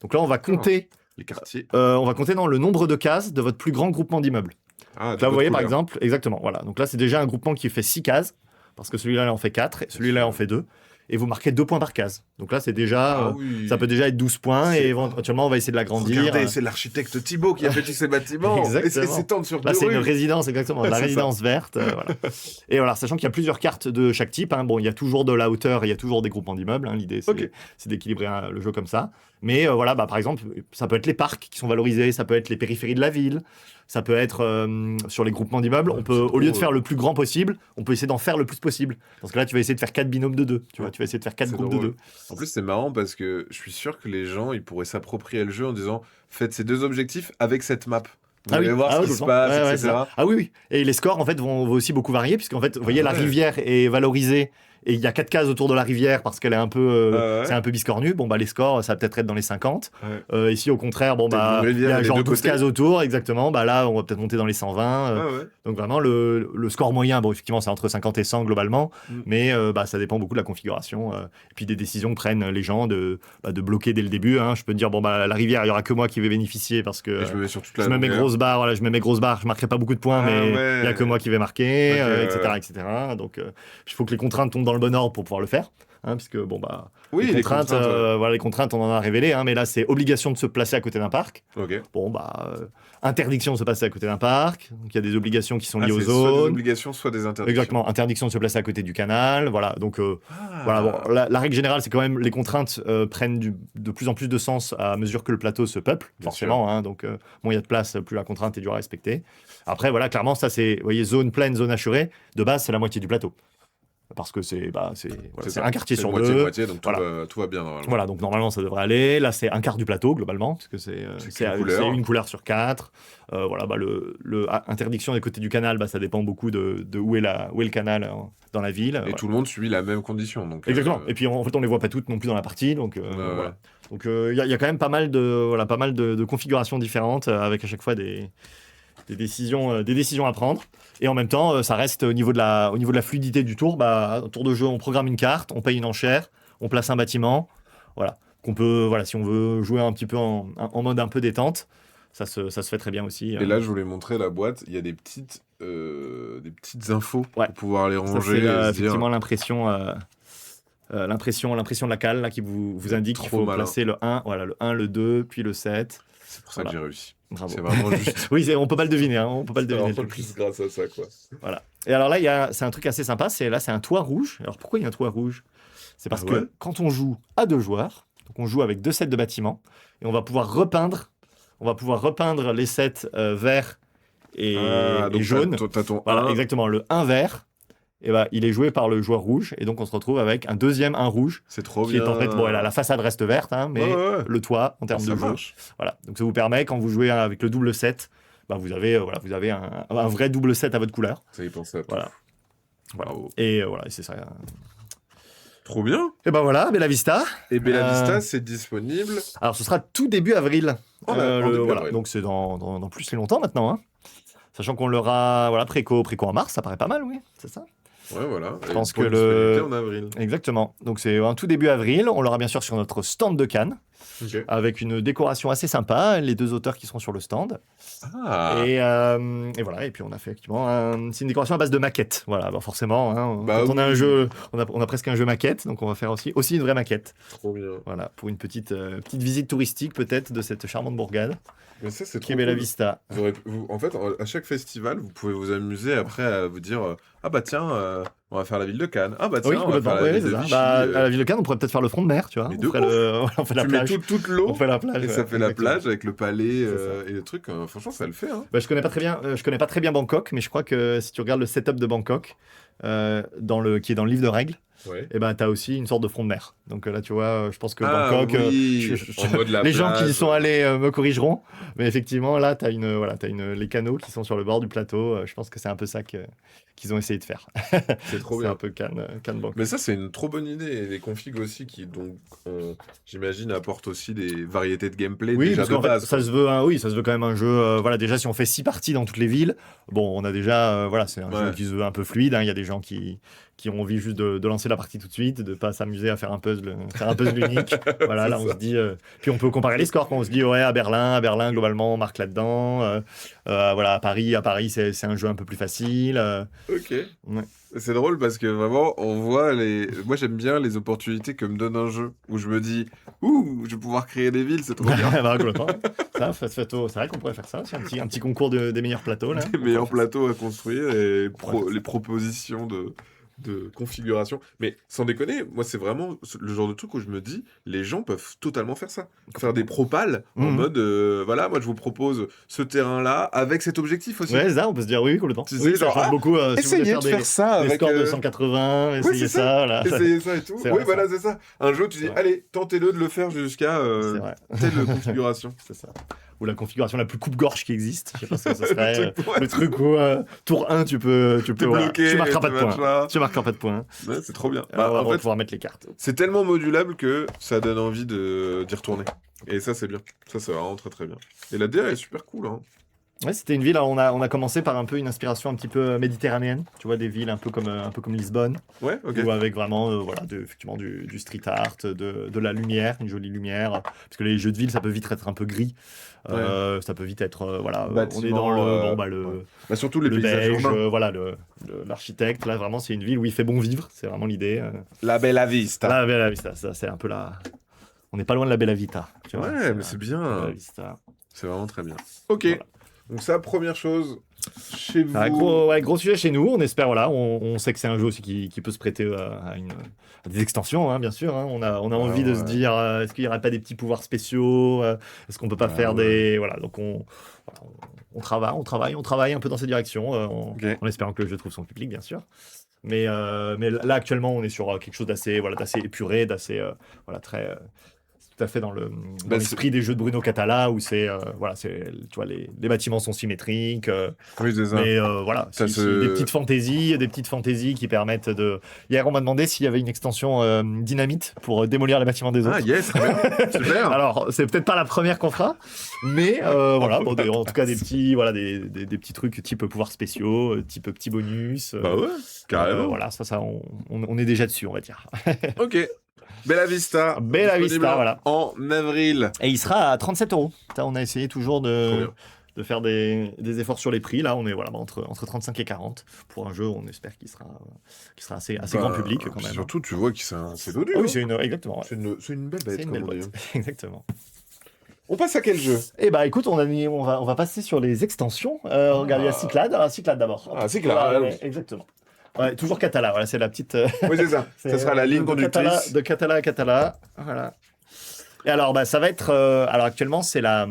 Donc là, on va compter, Les quartiers. dans le nombre de cases de votre plus grand groupement d'immeubles. Ah, Donc là, vous voyez, par exemple, exactement, voilà. Donc là, c'est déjà un groupement qui fait 6 cases, parce que celui-là, il en fait 4, et celui-là, en fait 2. Et vous marquez 2 points par case. Donc là, c'est déjà, ça peut déjà être 12 points, et éventuellement, on va essayer de l'agrandir. Regardez, c'est l'architecte Thibaut qui a fait tous ces bâtiments. Exactement. Et s'étendre sur 2 Là, c'est rues. une résidence, exactement, la C'est résidence verte. Voilà. Et voilà, sachant qu'il y a plusieurs cartes de chaque type. Hein. Bon, il y a toujours de la hauteur, il y a toujours des groupements d'immeubles. Hein. L'idée, c'est d'équilibrer le jeu comme ça. Mais voilà, par exemple, ça peut être les parcs qui sont valorisés, ça peut être les périphéries de la ville, ça peut être sur les groupements d'immeubles. On peut, au lieu de faire le plus grand possible, on peut essayer d'en faire le plus possible. Parce que là, tu vas essayer de faire 4 binômes de 2. Tu vas essayer de faire 4 groupes de 2. En plus, c'est marrant parce que je suis sûr que les gens, ils pourraient s'approprier le jeu en disant faites ces 2 objectifs avec cette map. Vous allez voir ce qui se passe, etc. Ah oui. Et les scores, en fait, vont aussi beaucoup varier, puisqu'en fait, vous voyez, la rivière est valorisée. Et il y a 4 cases autour de la rivière parce qu'elle est un peu, c'est un peu biscornu. Bon, les scores, ça va peut-être être dans les 50. Ici, au contraire, il y a genre 12 cases autour, exactement. Là, on va peut-être monter dans les 120. Donc, vraiment, le score moyen, effectivement, c'est entre 50 et 100 globalement. Mais ça dépend beaucoup de la configuration. Et puis, des décisions que prennent les gens de bloquer dès le début. Hein. Je peux te dire, la rivière, il n'y aura que moi qui vais bénéficier parce que je me mets sur toute la je mets mes grosses barres. Je ne marquerai pas beaucoup de points, mais il n'y a que moi qui vais marquer, etc. Donc, il faut que les contraintes tombent dans le bon ordre pour pouvoir le faire, puisque les contraintes on en a révélé, mais là c'est obligation de se placer à côté d'un parc. Interdiction de se placer à côté d'un parc, donc il y a des obligations qui sont liées aux zones, soit des obligations, soit des interdictions. Exactement, interdiction de se placer à côté du canal, voilà. Donc la règle générale, c'est quand même les contraintes prennent de plus en plus de sens à mesure que le plateau se peuple, forcément. Donc moins il y a de place, plus la contrainte est dure à respecter. Après clairement ça c'est, vous voyez, zone pleine, zone assurée, de base c'est la moitié du plateau. Parce que c'est un quartier sur 2. Moitié, donc tout va bien normalement. Voilà, donc normalement ça devrait aller. Là, c'est un quart du plateau globalement, parce que c'est une couleur sur 4. Interdiction des côtés du canal, ça dépend beaucoup de où est le canal dans la ville. Et tout le monde subit la même condition. Donc, exactement. Et puis en fait, on les voit pas toutes non plus dans la partie, donc voilà. Donc il y a quand même pas mal de configurations différentes avec à chaque fois des décisions à prendre. Et en même temps, ça reste au niveau de la fluidité du tour. Tour de jeu, on programme une carte, on paye une enchère, on place un bâtiment. Voilà. Qu'on peut, si on veut jouer un petit peu en mode un peu détente, ça se fait très bien aussi. Et là, je voulais montrer la boîte. Il y a des petites infos pour pouvoir les ranger. Ça, c'est effectivement l'impression de la cale là, qui vous indique qu'il faut placer le 1, le 1, le 2, puis le 7. C'est pour ça que j'ai réussi. Bravo. C'est vraiment juste. Oui, on peut pas le deviner. On peut pas le deviner. C'est plus grâce à ça, quoi. Voilà. Et alors là, c'est un truc assez sympa. C'est un toit rouge. Alors pourquoi il y a un toit rouge ? C'est parce que quand on joue à 2 joueurs, donc on joue avec 2 sets de bâtiments, et on va pouvoir repeindre les sets verts et jaunes. Voilà, exactement. Le 1 vert. Et il est joué par le joueur rouge, et donc on se retrouve avec un deuxième 1 rouge. C'est trop qui bien. Est en fait, la façade reste verte, mais le toit en termes de jeu. Voilà. Donc ça vous permet, quand vous jouez avec le double set, vous avez un vrai double set à votre couleur. Ça y pense à tout. Voilà. Et c'est ça. Trop bien. Et voilà, Bella Vista. Et Bella Vista, c'est disponible. Alors ce sera tout début avril. Avril. Donc c'est dans plus longtemps maintenant. Sachant qu'on l'aura préco en mars, ça paraît pas mal, oui, c'est ça. Ouais, voilà. Je pense que en avril. Exactement. Donc c'est un tout début avril. On l'aura bien sûr sur notre stand de Cannes, avec une décoration assez sympa. Les 2 auteurs qui seront sur le stand. Et voilà. Et puis on a fait effectivement c'est une décoration à base de maquettes. Voilà, forcément. Quand on a un jeu, on a presque un jeu maquette, donc on va faire aussi une vraie maquette. Trop bien. Voilà, pour une petite visite touristique peut-être de cette charmante bourgade. Mais ça, c'est qui est Bella Vista. En fait, à chaque festival, vous pouvez vous amuser après à vous dire tiens, on va faire la ville de Cannes. On va faire la ville de Vichy. À la ville de Cannes, on pourrait peut-être faire le front de mer, tu vois. On fait la plage. Tu mets toute l'eau. On fait la plage. Et ça fait la plage avec le palais et le truc. Franchement, ça le fait. Je connais pas très bien Bangkok, mais je crois que si tu regardes le setup de Bangkok, qui est dans le livre de règles, Ouais. et ben t'as aussi une sorte de front de mer. Donc là, tu vois, je pense que Ah Bangkok, oui, en mode la les gens qui y plage. sont allés me corrigeront, mais effectivement, là, les canaux qui sont sur le bord du plateau. Je pense que c'est un peu ça qu'ils ont essayé de faire. C'est trop C'est un bien. peu Cannes Bangkok. Mais ça, c'est une trop bonne idée. Et les configs aussi qui, donc, j'imagine, apportent aussi des variétés de gameplay Oui, déjà parce de qu'en fait, base. ça se veut, oui, ça se veut quand même un jeu. Voilà, déjà, si on fait 6 parties dans toutes les villes, bon, on a déjà, voilà, c'est un jeu Ouais. qui se veut un peu fluide. Il y a des gens qui ont envie juste de lancer la partie tout de suite, de pas s'amuser à faire un puzzle unique. Voilà, C'est là, on ça. se dit, puis on peut comparer les scores quand on se dit, ouais, à Berlin, globalement, on marque là-dedans. Voilà, à Paris, c'est un jeu un peu plus facile. Ok. Ouais. C'est drôle parce que vraiment, on voit les. Moi, j'aime bien les opportunités que me donne un jeu où je me dis, ouh, je vais pouvoir créer des villes, c'est trop bien. Bah, complètement. Ça, c'est vrai qu'on pourrait faire ça. C'est un petit concours des meilleurs plateaux, là. Des On meilleurs pourrait faire plateaux à construire et pourrait faire les propositions de configuration. Mais sans déconner, moi, c'est vraiment le genre de truc où je me dis, les gens peuvent totalement faire ça. Faire des propals en Mhm. mode, voilà, moi, je vous propose ce terrain-là avec cet objectif aussi. Ouais, ça, on peut se dire oui, complètement. Tu sais, Oui, ça genre, change ah, beaucoup. Si vous voulez essayez faire de faire ça des avec. scores de 180, Ouais, essayez c'est ça. ça, là. Essayez ça et tout. C'est Oui, vrai, voilà, c'est ça. Un jeu, tu C'est dis, vrai. allez, tentez-le de le faire jusqu'à C'est vrai. telle configuration. C'est ça. Ou la configuration la plus coupe-gorge qui existe. Je sais pas ce que ça Le serait. truc, ouais, Le truc où, tour 1, tu peux t'es voilà. bloqué, Tu marqueras pas t'es de points. machin. Tu marqueras pas de points. Ouais, c'est trop bien. On Bah, va en fait, pouvoir mettre les cartes. c'est tellement modulable que ça donne envie d'y retourner. Et ça, c'est bien. Ça, c'est vraiment très très bien. Et la DA est super cool. Hein. Ouais, c'était une ville. Alors, on a commencé par un peu une inspiration un petit peu méditerranéenne. Tu vois, des villes un peu comme Lisbonne. Ouais, ok. Ou avec vraiment voilà, effectivement du street art, de la lumière, une jolie lumière. Parce que les jeux de ville, ça peut vite être un peu gris. Ça peut vite être. Voilà, on est dans Bâtiment, le, ouais. Bah, surtout les le paysages beige, urbains. voilà, l'architecte. Là, vraiment, c'est une ville où il fait bon vivre. C'est vraiment l'idée. La Bella Vista. La Bella Vista, ça, c'est un peu la. On n'est pas loin de la Bella Vita. Tu vois, Ouais, mais c'est la bien. Bella Vista. C'est vraiment très bien. Ok. Voilà. Donc ça, première chose, chez vous. Gros sujet chez nous. On espère, voilà, on sait que c'est un jeu aussi qui peut se prêter à des extensions, hein, bien sûr. Hein. On a envie de se ouais. dire, est-ce qu'il n'y aurait pas des petits pouvoirs spéciaux est-ce qu'on peut pas faire des. Voilà, donc on travaille un peu dans cette direction, Ok. en espérant que le jeu trouve son public, bien sûr. Mais là, actuellement, on est sur quelque chose d'assez épuré, d'assez voilà, très. Tout à fait dans Bah, l'esprit des jeux de Bruno Catala où voilà, tu vois, les bâtiments sont symétriques. Oui, c'est ça. Mais voilà, Ça des petites fantaisies qui permettent de. Hier, on m'a demandé s'il y avait une extension dynamite pour démolir les bâtiments des autres. Ah, yes, très bien. Super. Alors, c'est peut-être pas la première qu'on fera, mais voilà, bon, en tout cas des petits trucs type pouvoirs spéciaux, type petits bonus. Bah ouais, carrément. Voilà, ça, on est déjà dessus, on va dire. Ok. Bella Vista. Bella disponible Vista, voilà. En avril. Et il sera à 37 €. On a essayé toujours Trop bien. de faire des efforts sur les prix. Là, on est voilà, entre 35 et 40 pour un jeu. On espère qu'il sera assez grand public quand même. Surtout, tu vois que c'est dodu. Ah oui, hein. exactement. Ouais. C'est une belle bête, C'est une comme belle on dit. boîte. Exactement. On passe à quel jeu? Eh bah écoute, on va passer sur les extensions. Regarde, il y a Cyclade. Alors, Cyclade d'abord. Ah, Cyclade, Voilà, oui. ouais, exactement. Ouais, toujours Catala, voilà, c'est la petite. Oui, c'est ça. Ça sera la ligne conductrice. De Catala à Catala. Voilà. Et alors, bah, ça va être. Alors, actuellement, c'est la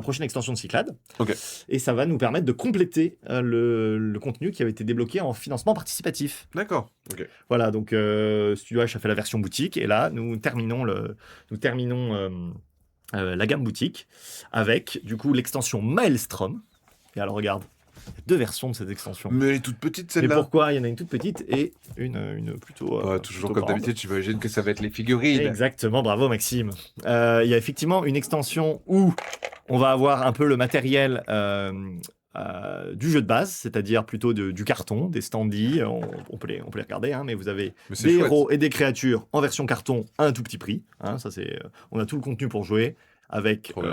prochaine extension de Cyclade. Ok. Et ça va nous permettre de compléter le contenu qui avait été débloqué en financement participatif. D'accord. Ok. Voilà, donc Studio H a fait la version boutique. Et là, nous terminons la gamme boutique avec, du coup, l'extension Maelstrom. Et alors, regarde. Il y a 2 versions de cette extension. Mais elle est toute petite, Mais celle-là. pourquoi? Il y en a une toute petite et une plutôt. Toujours plutôt comme grande. d'habitude, j'imagine que ça va être les figurines. Exactement, bravo Maxime. Il y a effectivement une extension où on va avoir un peu le matériel du jeu de base, c'est-à-dire plutôt du carton, des standees. On peut les regarder, hein, mais vous avez Mais c'est des chouette. héros et des créatures en version carton à un tout petit prix. Hein, on a tout le contenu pour jouer. Avec, Trop bien.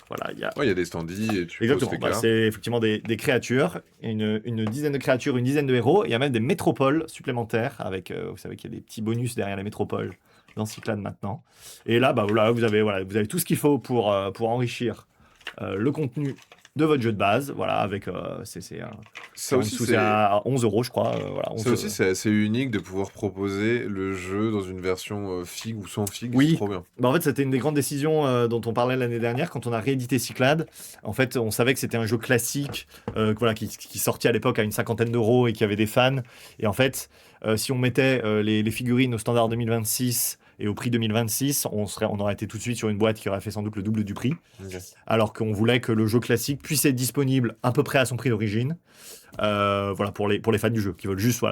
voilà, il y a Ouais, il y a des standees et tu exactement, poses tes bah, cartes. c'est effectivement des créatures, une dizaine de créatures, une dizaine de héros. Il y a même des métropoles supplémentaires avec, vous savez qu'il y a des petits bonus derrière les métropoles dans Cyclade maintenant. Et là, bah, voilà, vous avez tout ce qu'il faut pour enrichir le contenu de votre jeu de base. Voilà, avec Ça en aussi, dessous, c'est à 11 euros, je crois. Voilà, ça 11, aussi, c'est assez unique de pouvoir proposer le jeu dans une version FIG ou sans FIG, c'est Oui, trop bien. bah en fait, c'était une des grandes décisions dont on parlait l'année dernière quand on a réédité Cyclades. En fait, on savait que c'était un jeu classique voilà, qui sortait à l'époque à une cinquantaine d'euros et qui avait des fans. Et en fait, si on mettait les figurines au standard 2026 et au prix 2026, on aurait été tout de suite sur une boîte qui aurait fait sans doute le double du prix. Ok. Alors qu'on voulait que le jeu classique puisse être disponible à peu près à son prix d'origine. Voilà, pour les fans du jeu, qui veulent juste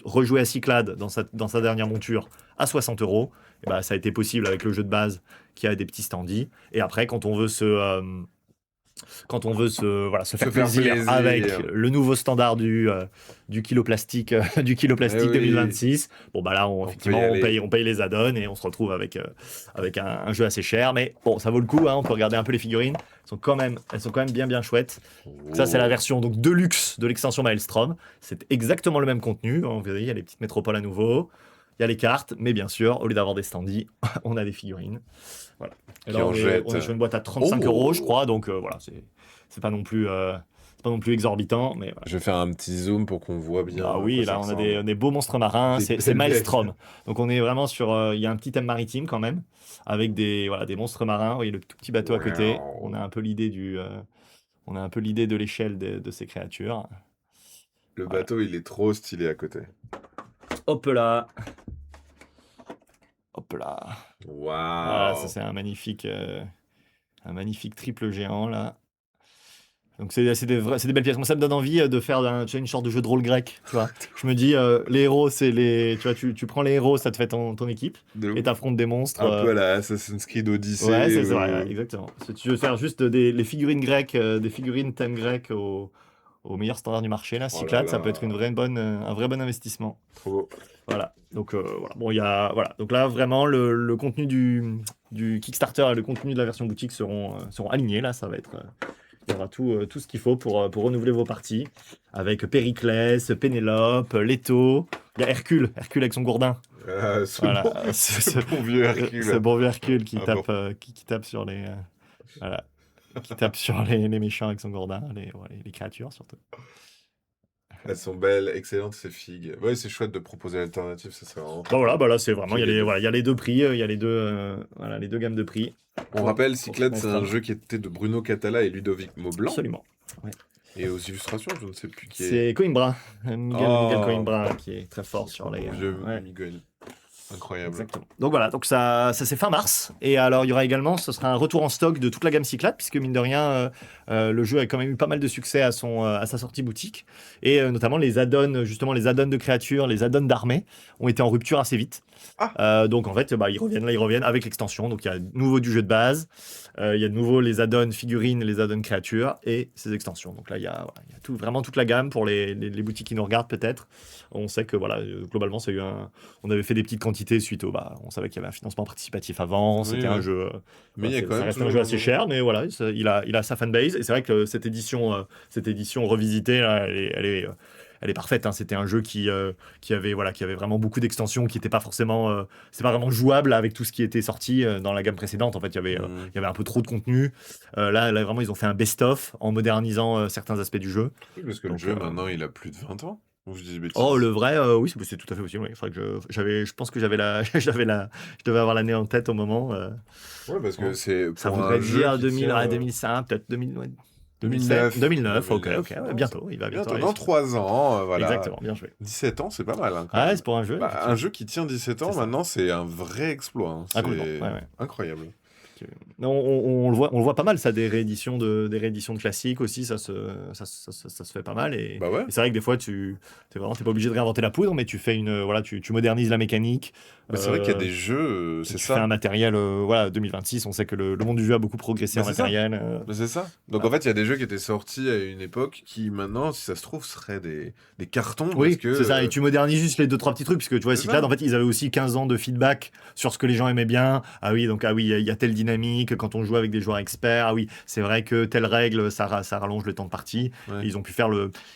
rejouer à Cyclades dans sa dernière monture à 60 euros. Et bah, ça a été possible avec le jeu de base qui a des petits standees. Et après, voilà, se faire Se faire plaisir plaisir. avec le nouveau standard du kilo plastique, du kilo plastique Eh oui. 2026. Bon, bah là, effectivement, peut y aller. on paye les add-ons et on se retrouve avec un jeu assez cher. Mais bon, ça vaut le coup, hein, on peut regarder un peu les figurines. Elles sont quand même bien, bien chouettes. Ça, c'est la Oh. version donc Deluxe de l'extension Maelstrom. C'est exactement le même contenu. Vous voyez, il y a les petites métropoles à nouveau. Il y a les cartes, mais bien sûr, au lieu d'avoir des standees, on a des figurines. Voilà. Et Qui là, en jette. on est sur une boîte à 35 Oh. euros, je crois. Donc voilà, c'est pas non plus, exorbitant, mais voilà. Je vais faire un petit zoom pour qu'on voit bien. Ah à oui, quoi là, ça on a ressemble. des beaux monstres marins. Des C'est belles Maelstrom. Donc on est vraiment sur. Il y a un petit thème maritime quand même, avec des monstres marins. Vous voyez le tout petit bateau à côté. Wow. On a un peu l'idée on a un peu l'idée de l'échelle de ces créatures. Le Voilà. bateau, il est trop stylé à côté. Hop là. Hop là. Voilà, ça Waouh. c'est un magnifique triple géant là. Donc c'est des belles pièces. Moi ça me donne envie de faire une sorte de jeu de rôle grec, tu vois. Je me dis les héros tu vois, tu prends les héros, ça te fait ton équipe De et ouf. t'affrontes des monstres. Un peu à la Assassin's Creed Odyssey. Ouais, c'est vrai, ouais, exactement. Si tu veux faire juste les figurines grecques, des figurines thème grec au meilleur standard du marché là, Oh là Cyclades, ça peut être là. un vrai bon investissement. Trop beau. Voilà. Donc voilà. Bon, voilà. Donc là vraiment le contenu du Kickstarter et le contenu de la version boutique seront alignés là. Ça va être il y aura tout ce qu'il faut pour renouveler vos parties avec Périclès, Pénélope, Leto. Il y a Hercule avec son gourdin. Voilà. Ce bon vieux Hercule. Ce bon vieux Hercule qui Ah tape bon. qui tape sur les voilà, qui tape sur les méchants avec son gourdin, les créatures surtout. Elles sont belles, excellentes ces figues. Ouais, c'est chouette de proposer l'alternative, ça c'est vraiment. Bah voilà, bah là c'est vraiment Puis les deux. il y a les deux prix, il y a les deux gammes de prix. On rappelle, Pour Cyclades, c'est un Maelstrom. jeu qui était de Bruno Catala et Ludovic Maublanc. Absolument. Et aux illustrations, je ne sais plus qui est. C'est Coimbra, Miguel Oh. Coimbra qui est très fort sur les Mon vieux ouais. Miguel. Incroyable. Exactement. Donc voilà, donc ça c'est fin mars. Et alors il y aura également, ce sera un retour en stock de toute la gamme Cyclades, puisque mine de rien, le jeu a quand même eu pas mal de succès à sa sortie boutique. Et notamment les add-ons, justement les add-ons de créatures, les add-ons d'armées, ont été en rupture assez vite. Donc en fait, ils reviennent avec l'extension. Donc il y a de nouveau du jeu de base, il y a de nouveau les add-ons figurines, les add-ons créatures et ces extensions. Donc là, il y a vraiment toute la gamme pour les boutiques qui nous regardent peut-être. On sait que voilà, globalement, on avait fait des petites quantités suite on savait qu'il y avait un financement participatif avant. C'était un jeu. Mais il y a quand ça même reste un toujours jeu assez cher, mais voilà, il a sa fanbase. Et c'est vrai que cette édition revisitée, là, elle est parfaite. Hein. C'était un jeu qui avait vraiment beaucoup d'extensions, qui n'était pas forcément, c'est pas vraiment jouable avec tout ce qui était sorti dans la gamme précédente. En fait, il y avait un peu trop de contenu. Là, vraiment, ils ont fait un best-of en modernisant certains aspects du jeu. Oui, parce que Donc, le jeu, maintenant, il a plus de 20 ans. Ou je dis des bêtises. Oh, le vrai, oui, c'est tout à fait possible. Oui. Il faudrait que je pense que je devais avoir l'année en tête au moment. Ouais, parce que Bon. c'est Ça pour un voudrait jeu dire qui 2000, tient, 2005, peut-être 2000, ouais, 2009. 2009, ok, Non, bientôt, il va bientôt. bientôt, aller dans sur- 3 ans, voilà. Exactement, bien joué. 17 ans, c'est pas mal. Hein, quand Ah, même. c'est pour un jeu. Bah, effectivement. un jeu qui tient 17 ans, C'est ça. maintenant, c'est un vrai exploit. Hein. Ah, complètement, C'est ouais. incroyable. Non, on le voit pas mal, ça, des rééditions de classiques aussi, ça se fait pas mal. Et, Bah ouais. et c'est vrai que des fois, t'es pas obligé de réinventer la poudre, mais tu fais tu modernises la mécanique. Bah, c'est vrai qu'il y a euh, des jeux, c'est tu fais un ça. matériel, 2026, on sait que le monde du jeu a beaucoup progressé Bah, en c'est ça. matériel. Bah, c'est ça. Donc Ah. en fait, il y a des jeux qui étaient sortis à une époque qui maintenant, si ça se trouve, seraient des cartons. Oui, parce que, c'est ça. Et tu modernises juste les 2-3 petits trucs, puisque tu vois, C'est Cyclades, ça. en fait, ils avaient aussi 15 ans de feedback sur ce que les gens aimaient bien. Ah oui, il y a telle dynamique quand on joue avec des joueurs experts. Ah oui, c'est vrai que telle règle, ça rallonge le temps de partie. Ouais. Et ils ont pu faire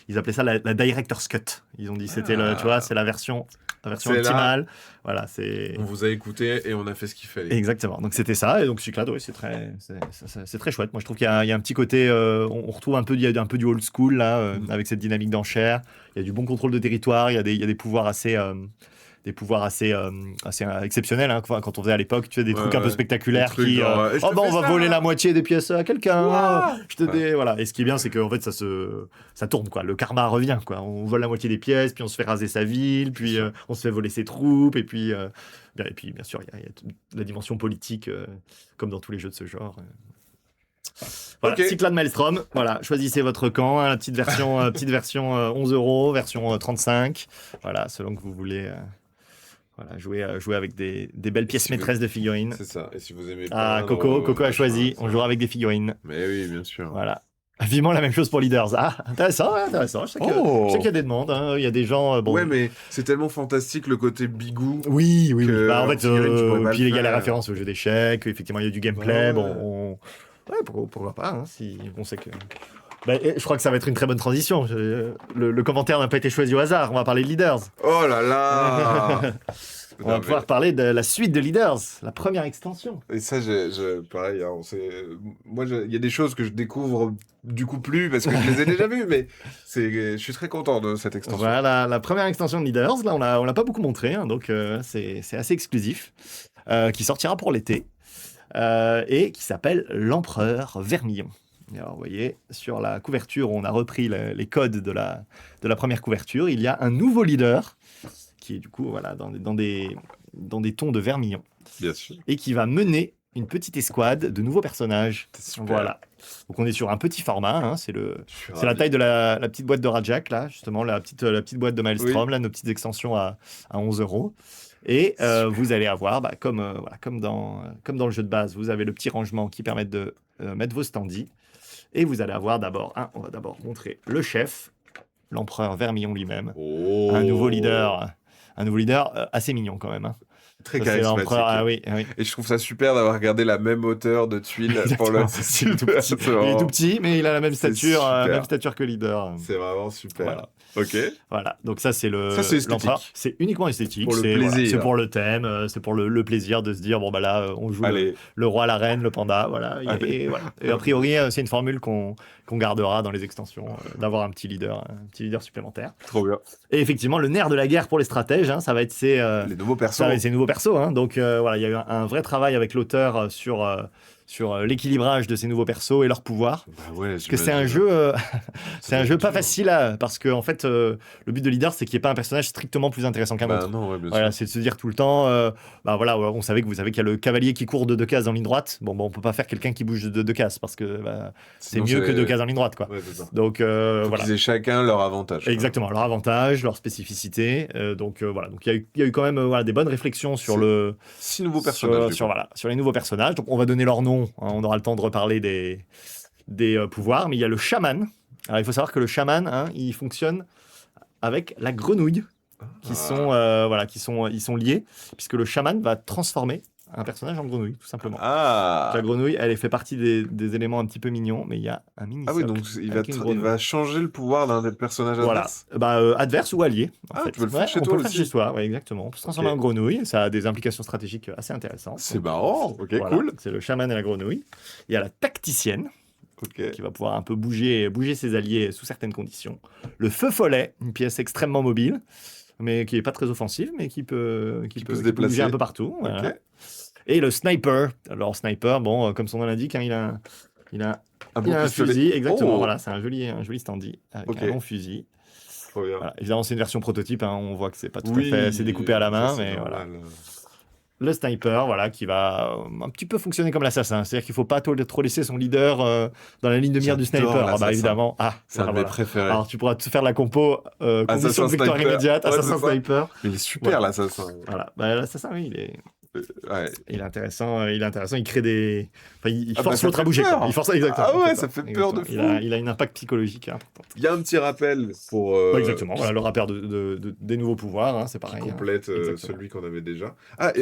ils appelaient ça la Director's Cut. Ils ont dit, tu vois, c'est la version la version C'est là. optimale. Voilà, c'est... On vous a écouté et on a fait ce qu'il fallait. Exactement. Donc c'était ça. Et donc Cyclades, oui, c'est très chouette. Moi, je trouve qu'il y a un petit côté, on retrouve il y a un peu du old school là, avec cette dynamique d'enchère. Il y a du bon contrôle de territoire. Il y a des pouvoirs assez exceptionnels. Hein. Quand on faisait à l'époque, tu fais des trucs un peu spectaculaires trucs qui, genre, je te on fais va ça. voler la moitié des pièces à quelqu'un. Ouah. Voilà. Et ce qui est bien, c'est qu'en fait, ça tourne quoi. Le karma revient quoi. On vole la moitié des pièces, puis on se fait raser sa ville, puis on se fait voler ses troupes, et puis bien sûr, il y a toute la dimension politique, comme dans tous les jeux de ce genre. Voilà, Ok. Cyclades Maelstrom, voilà, choisissez votre camp, hein, la petite version 11 €, version 35, voilà, selon que vous voulez voilà, jouer avec des belles pièces si vous- maîtresses de figurines. C'est ça. Et si vous aimez Ah, pas... Coco a choisi, on jouera avec des figurines, Mais oui, bien sûr. voilà. Vivement la même chose pour Leaders. Ah, intéressant, ouais, intéressant. Je sais qu'il y a des demandes, hein, il y a des gens... bon, Ouais, mais c'est tellement fantastique le côté bigou. Oui. que Bah, en en fait, figurine, tu pourrais pas puis le il y a les faire. références au jeu d'échecs, effectivement, il y a du gameplay. Ouais. Bon, ouais, pourquoi pas, hein, si on sait que. Bah, et je crois que ça va être une très bonne transition. Le commentaire n'a pas été choisi au hasard. On va parler de Leaders. Oh là là. On va pouvoir parler de la suite de Leaders, la première extension. Et ça, pareil, hein, moi, il y a des choses que je découvre du coup plus parce que je les ai déjà vues, mais je suis très content de cette extension. Voilà, la première extension de Leaders. Là, on l'a pas beaucoup montré, hein, donc c'est assez exclusif, qui sortira pour l'été et qui s'appelle l'Empereur Vermillon. Et alors, vous voyez, sur la couverture, on a repris les codes de la première couverture. Il y a un nouveau leader qui est du coup voilà, dans des tons de vermillon Bien sûr. et qui va mener une petite escouade de nouveaux personnages. C'est super. Voilà. Donc on est sur un petit format, hein, c'est Je suis la ravi. taille de la petite boîte de Rajak, là, justement, la petite boîte de Maelstrom, là, nos petites extensions à 11 €. Et vous allez avoir, comme dans le jeu de base, vous avez le petit rangement qui permet de mettre vos standees. Et vous allez avoir on va d'abord montrer le chef, l'empereur Vermillon lui-même, Oh. un nouveau leader assez mignon quand même. Hein. Très Ça, c'est charismatique. l'empereur, ah oui. Et je trouve ça super d'avoir gardé la même hauteur de tuiles pour le. Exactement. Il est tout petit. Il est tout petit, mais il a la même C'est stature, super. même stature que leader. C'est vraiment super. Voilà. Ok. Voilà, donc ça c'est Ça, c'est esthétique. l'empereur. C'est uniquement esthétique. Pour le c'est plaisir. c'est pour le thème, c'est pour le plaisir de se dire bon bah là on joue Allez. le roi, la reine, le panda, voilà. Allez. Et voilà. Et a priori c'est une formule qu'on gardera dans les extensions, d'avoir un petit leader supplémentaire. Trop bien. Et effectivement le nerf de la guerre pour les stratèges, hein, ça va être ces Les nouveaux persos. ça va être ces nouveaux persos. Hein. Donc voilà, il y a eu un vrai travail avec l'auteur sur l'équilibrage de ces nouveaux persos et leurs pouvoirs. Bah ouais, Parce que c'est un jeu, c'est un jeu pas facile parce que en fait, le but de Leader, c'est qu'il n'y ait pas un personnage strictement plus intéressant qu'un Bah autre. non, ouais, bien Voilà, sûr. c'est de se dire tout le temps, voilà, on savait que vous savez qu'il y a le cavalier qui court de 2 cases en ligne droite. Bon, on peut pas faire quelqu'un qui bouge de 2 cases parce que c'est Sinon, mieux que 2 cases en ligne droite, quoi. Ouais, c'est ça. Donc Faut voilà. qu'ils aient chacun leur avantage. quoi. Exactement, leur avantage, leur spécificité. Donc voilà, donc il y a eu quand même des bonnes réflexions sur le 6 nouveaux personnages. du coup. sur les nouveaux personnages. Donc on va donner leur nom. Hein, on aura le temps de reparler des pouvoirs. Mais il y a le chaman. Alors il faut savoir que le chaman, hein, il fonctionne avec la grenouille, qui ils sont liés, puisque le chaman va transformer un personnage en grenouille, tout simplement. Ah. La grenouille, elle fait partie des éléments un petit peu mignons, mais il y a un mini Ah oui, socle donc il avec une il grenouille. va changer le pouvoir d'un des personnages Voilà, adverses. adverse ou allié. En Ah, fait. tu peux le faire chez on toi peut le faire aussi. chez soi, ouais, exactement. On peut se transformer Ok. en grenouille, ça a des implications stratégiques assez intéressantes. C'est Donc, marrant. Ok, voilà, cool. c'est le chaman et la grenouille. Il y a la tacticienne, Ok. qui va pouvoir un peu bouger ses alliés sous certaines conditions. Le feu follet, une pièce extrêmement mobile, mais qui est pas très offensive, mais qui peut se peut déplacer. bouger un peu partout. Voilà. Ok. Et le sniper. Alors sniper, bon, comme son nom l'indique, hein, il a Un il a bon un pistolet. fusil, exactement. Oh. Voilà, c'est un joli standy avec Ok. un long fusil. Trop bien. Voilà. Évidemment, c'est une version prototype. Hein, on voit que c'est pas tout Oui, à fait, c'est découpé à la main, ça, c'est mais voilà. normal. Le sniper, voilà, qui va un petit peu fonctionner comme l'assassin. C'est-à-dire qu'il faut pas trop laisser son leader dans la ligne de mire du J'adore sniper. Ah bah l'assassin. évidemment. C'est un de mes voilà. préférés. Alors tu pourras te faire la compo condition Assassin de victoire sniper. immédiate, Ouais, assassin c'est ça. sniper. Mais il est super, Voilà. l'assassin. Voilà, l'assassin, oui, Ouais. Il est intéressant, il crée des... Enfin, il Ah bah, force ça l'autre à fait bouger, quoi. peur. Il force... Exactement. Ah ouais, c'est ça fait peur de Exactement. fou. Il a un impact psychologique important. Il y a un petit rappel pour Ouais, exactement, voilà, le rappel des nouveaux pouvoirs, hein, c'est qui pareil. complète Exactement. celui qu'on avait déjà. Ah,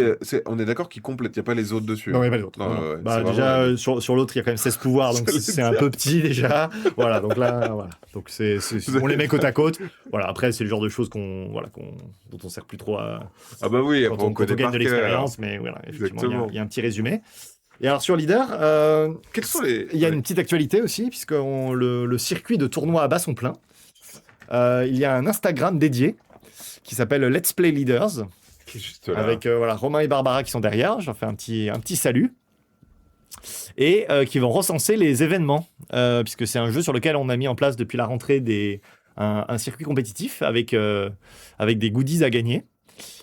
on est d'accord qu'il complète, il n'y a pas les autres dessus. Non, il Hein. n'y a pas d'autres. Non, Non, non. ouais, Bah, c'est vraiment déjà, la- sur l'autre, il y a quand même 16 pouvoirs, donc J'allais c'est un dire. peu petit déjà. Voilà, donc là, voilà. Donc on les met côte à côte. Voilà, après, c'est le genre de choses dont on sert plus trop Ah bah oui, quand après, on on connaît gagne par de cœur. l'expérience, mais voilà, effectivement, Exactement. il y a un petit résumé. Et alors, sur Leader, Quels sont les... il y a Ouais. une petite actualité aussi, puisque le circuit de tournoi à bas sont pleins. Il y a un Instagram dédié qui s'appelle Let's Play Leaders, Qui est juste là. avec voilà, Romain et Barbara qui sont derrière. Je leur fais un petit salut. Et qui vont recenser les événements, puisque c'est un jeu sur lequel on a mis en place depuis la rentrée un circuit compétitif avec des goodies à gagner.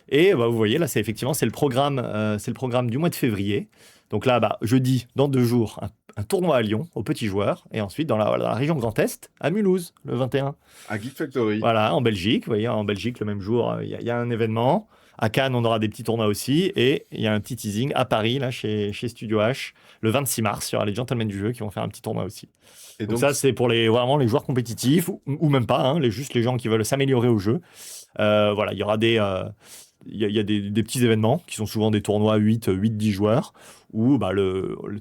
Et bah, vous voyez, là, c'est le programme du mois de février. Donc là, bah, jeudi, dans 2 jours, un tournoi à Lyon, aux petits joueurs. Et ensuite, dans la région Grand Est, à Mulhouse, le 21. À Geek Factory. Voilà, en Belgique. Vous voyez, en Belgique, le même jour, il y a un événement. À Cannes, on aura des petits tournois aussi. Et il y a un petit teasing à Paris, là, chez Studio H. Le 26 mars, il y aura les gentlemen du jeu qui vont faire un petit tournoi aussi. Et Donc ça, c'est pour vraiment les joueurs compétitifs, ou même pas, hein, juste les gens qui veulent s'améliorer au jeu. Voilà, il y aura il y a des petits événements qui sont souvent des tournois 8-10 joueurs où bah,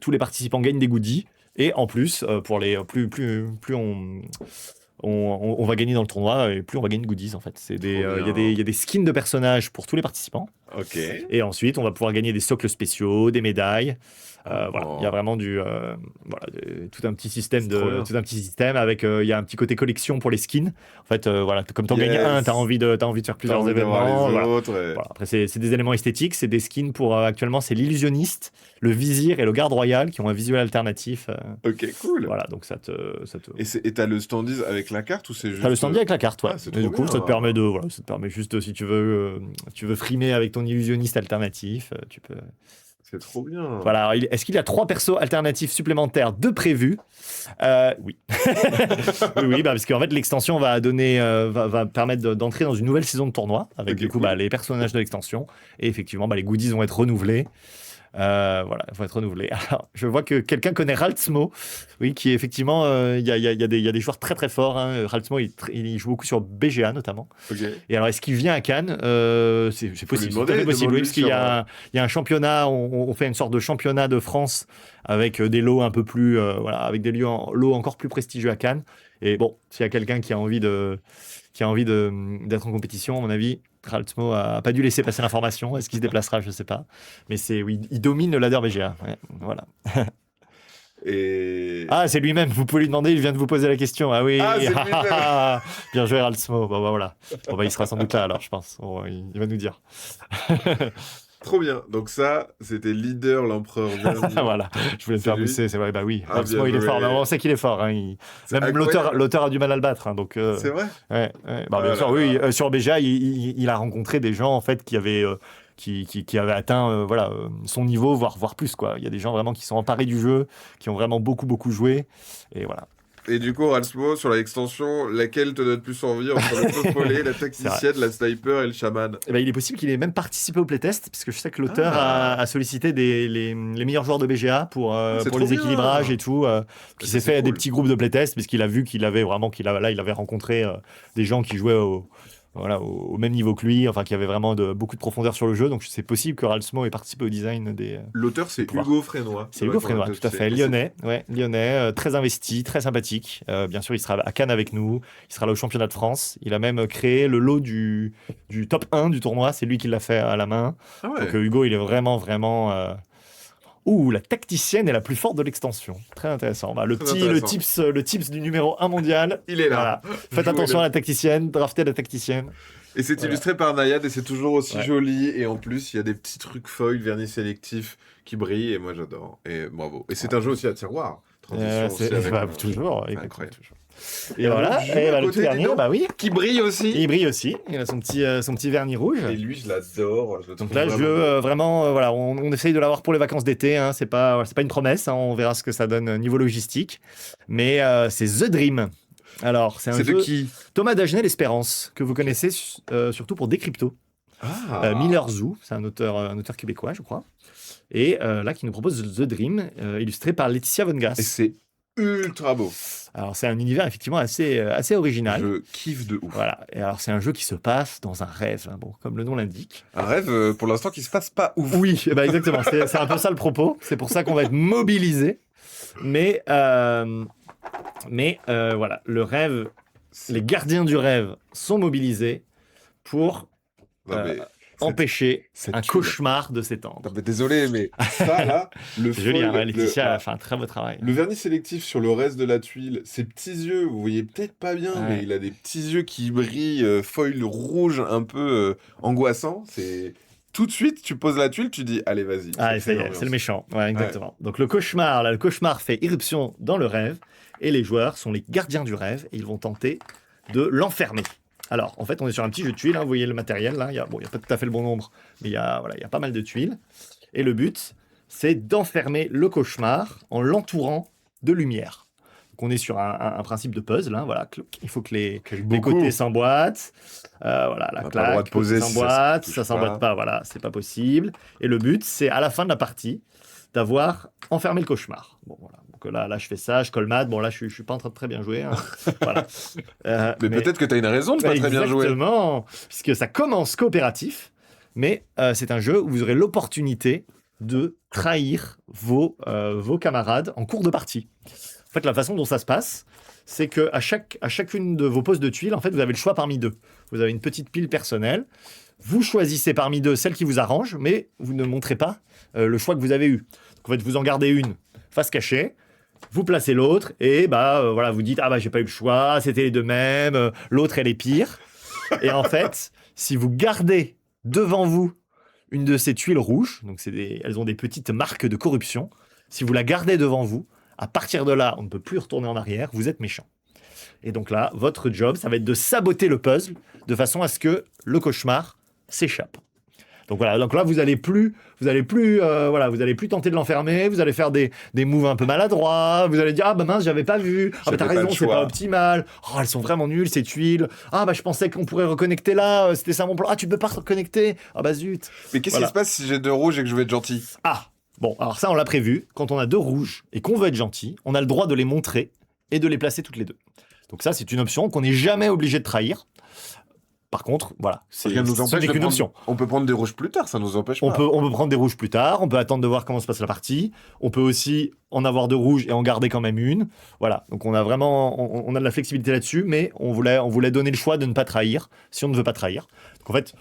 tous les participants gagnent des goodies. Et en plus, pour plus on va gagner dans le tournoi et plus on va gagner de goodies en fait. Il y a des skins de personnages pour tous les participants. Ok. Et ensuite, on va pouvoir gagner des socles spéciaux, des médailles. Voilà, il y a vraiment tout un petit système C'est trop bien. avec il y a un petit côté collection pour les skins. En fait, voilà, comme tu en gagnes Yes. un, tu as envie de faire T'as plusieurs envie d'avoir événements. les Voilà. autres. Voilà. Après, c'est des éléments esthétiques, c'est des skins pour actuellement, c'est l'illusionniste, le vizir et le garde royal qui ont un visuel alternatif. Ok, cool. Voilà, donc ça te... Et t'as le standees avec la carte ou c'est juste... T'as le standy avec la carte, ouais. Ah, c'est Et trop du coup, bien. ça te permet juste, si tu veux frimer avec ton illusionniste alternatif, tu peux... C'est trop bien. Voilà, alors, est-ce qu'il y a 3 persos alternatifs supplémentaires de prévus? Oui. Oui, parce qu'en fait, l'extension va permettre d'entrer dans une nouvelle saison de tournoi, avec Ok, du coup cool. les personnages de l'extension. Et effectivement, les goodies vont être renouvelés. Voilà, il faut être renouvelé. Alors, je vois que quelqu'un connaît Raltsmo, oui, qui est effectivement, il y a des joueurs très très forts. Hein. Raltsmo, il joue beaucoup sur BGA notamment. Ok. Et alors, est-ce qu'il vient à Cannes? C'est lui possible, c'est demander, tout à fait possible, demande-lui oui, parce qu'il y a un championnat, on fait une sorte de championnat de France avec des lots un peu plus, voilà, avec des lots encore plus prestigieux à Cannes. Et bon, s'il y a quelqu'un qui a envie d'être en compétition, à mon avis, Raltsmo a pas dû laisser passer l'information. Est-ce qu'il se déplacera? Je sais pas. Mais oui, il domine le ladder BGA. Ouais, voilà. Et... Ah, c'est lui-même. Vous pouvez lui demander. Il vient de vous poser la question. Ah oui. Ah, c'est lui-même. Bien joué, Raltsmo. Bon, bah, voilà. Bon, bah, il sera sans doute là alors, je pense. Bon, il va nous dire. Trop bien. Donc ça, c'était Leader, l'empereur verni. Voilà. Je voulais me C'est faire lui. pousser. C'est vrai. Bah oui. Ah, Raltsmo, bien il est joué. fort. Mais on sait qu'il est fort. Hein. C'est Même incroyable. l'auteur a du mal à le battre. Hein, donc. C'est vrai? Ouais. Bah, Ah bien là sûr. là. Oui. Sur BGA, il a rencontré des gens en fait qui avaient. Qui avait atteint son niveau, voire plus. Quoi. Il y a des gens vraiment qui sont emparés du jeu, qui ont vraiment beaucoup joué. Et voilà. Et du coup, Ralsmo, sur l'extension, laquelle te donne plus envie entre le feu-follet, la tacticienne, la sniper et le chaman? Eh ben, il est possible qu'il ait même participé au playtest, puisque je sais que l'auteur Ah. a sollicité les meilleurs joueurs de BGA pour c'est les trop bien. équilibrages et tout. Qui Ça, s'est c'est fait des cool. petits groupes de playtest, puisqu'il a vu qu'il avait il avait rencontré des gens qui jouaient au même niveau que lui, enfin qui avaient vraiment beaucoup de profondeur sur le jeu. Donc c'est possible que Ralsmo ait participé au design des. L'auteur, c'est pouvoir. Hugo Frénois. C'est Hugo Frénois, tout à fait. Lyonnais, très investi, très sympathique. Bien sûr, il sera à Cannes avec nous. Il sera là au championnat de France. Il a même créé le lot du top 1 du tournoi. C'est lui qui l'a fait à la main. Ah ouais. Donc Hugo, il est vraiment. Ouh, la tacticienne est la plus forte de l'extension. Très intéressant. Bah, le tips du numéro 1 mondial. Il est là. Voilà. Faites attention à la tacticienne, draftez la tacticienne. Et c'est illustré par Nayad et c'est toujours aussi Ouais. joli. Et en plus, il y a des petits trucs foil, vernis sélectif qui brillent. Et moi, j'adore. Et bravo. Et c'est un jeu aussi à tiroir. Transition aussi avec, toujours. c'est écoute, incroyable. toujours. Et voilà. jeu Et à le côté, tout dernier, dis donc. bah oui. Qui brille aussi. Il brille aussi. Il a son petit vernis rouge. Et lui, je l'adore. Je le Donc trouve là, vraiment vraiment, voilà, on essaye de l'avoir pour les vacances d'été. Hein, c'est pas une promesse. Hein, on verra ce que ça donne niveau logistique. Mais c'est The Dream. Alors, c'est un C'est de jeu qui? Thomas Dagenais l'Espérance que vous connaissez surtout pour Décrypto. Ah. Miller Zhu, c'est un auteur québécois, je crois. Et là, qui nous propose The Dream, illustré par Laetitia Von Et Gass. c'est ultra beau. Alors, c'est un univers effectivement assez original. Je kiffe de ouf. Voilà. Et alors, c'est un jeu qui se passe dans un rêve, hein, bon, comme le nom l'indique. Un rêve, pour l'instant, qui se passe pas ouf. Oui, eh ben, exactement. C'est un peu ça le propos. C'est pour ça qu'on va être mobilisé. Mais voilà, le rêve, les gardiens du rêve sont mobilisés pour Non, mais empêcher cette un tuile. cauchemar de s'étendre. Non, mais désolé, mais ça, là, le C'est joli, foil, hein, Laetitia a fait un très beau travail. le vernis sélectif sur le reste de la tuile, ses petits yeux, vous voyez peut-être pas bien, Ouais. mais il a des petits yeux qui brillent, foil rouge un peu angoissant. C'est tout de suite, tu poses la tuile, tu dis, allez, vas-y. Ah, c'est ça y est, c'est le méchant. Ouais, exactement. Donc le cauchemar, là, le cauchemar fait irruption dans le rêve et les joueurs sont les gardiens du rêve et ils vont tenter de l'enfermer. Alors, en fait, on est sur un petit jeu de tuiles. Hein, vous voyez le matériel là. Il y a pas tout à fait le bon nombre, mais il y a pas mal de tuiles. Et le but, c'est d'enfermer le cauchemar en l'entourant de lumière. Donc, on est sur un principe de puzzle. Hein, voilà, il faut que les côtés s'emboîtent. Voilà, la On n'a pas le claque, droit de poser côté si s'emboîte, ça ça se touche s'emboîte pas. Voilà, c'est pas possible. Et le but, c'est à la fin de la partie d'avoir enfermé le cauchemar. Bon, voilà. Donc là, je fais ça, je colmate. Bon, là, je suis pas en train de très bien jouer. Hein. Voilà. Mais peut-être que tu as une raison de pas très bien jouer. Exactement, puisque ça commence coopératif, mais c'est un jeu où vous aurez l'opportunité de trahir vos camarades en cours de partie. En fait, la façon dont ça se passe, c'est qu'à chacune de vos poses de tuiles, en fait, vous avez le choix parmi deux. Vous avez une petite pile personnelle. Vous choisissez parmi deux celle qui vous arrange, mais vous ne montrez pas le choix que vous avez eu. Donc, en fait, vous en gardez une face cachée. Vous placez l'autre et voilà, vous dites j'ai pas eu le choix, c'était les deux mêmes, l'autre elle est pire. Et en fait, si vous gardez devant vous une de ces tuiles rouges, donc elles ont des petites marques de corruption, si vous la gardez devant vous, à partir de là, on ne peut plus retourner en arrière, vous êtes méchant. Et donc là, votre job, ça va être de saboter le puzzle de façon à ce que le cauchemar s'échappe. Donc voilà, donc là vous allez plus tenter de l'enfermer, vous allez faire des moves un peu maladroits, vous allez dire mince, j'avais pas vu, J'avais t'as pas raison, le c'est choix. pas optimal, elles sont vraiment nulles ces tuiles, je pensais qu'on pourrait reconnecter là, c'était ça mon plan, tu peux pas reconnecter, zut. Mais qu'est-ce Voilà. qui se passe si j'ai 2 rouges et que je vais être gentil? Bon, alors ça on l'a prévu, quand on a 2 rouges et qu'on veut être gentil, on a le droit de les montrer et de les placer toutes les deux. Donc ça c'est une option qu'on n'est jamais obligé de trahir. Par contre, voilà, ce Rien nous n'est empêche de qu'une prendre- option. On peut prendre des rouges plus tard, ça nous empêche pas. On peut prendre des rouges plus tard, on peut attendre de voir comment se passe la partie, on peut aussi en avoir 2 rouges et en garder quand même une. Voilà, donc on a vraiment on a de la flexibilité là-dessus, mais on voulait donner le choix de ne pas trahir si on ne veut pas trahir. Donc en fait,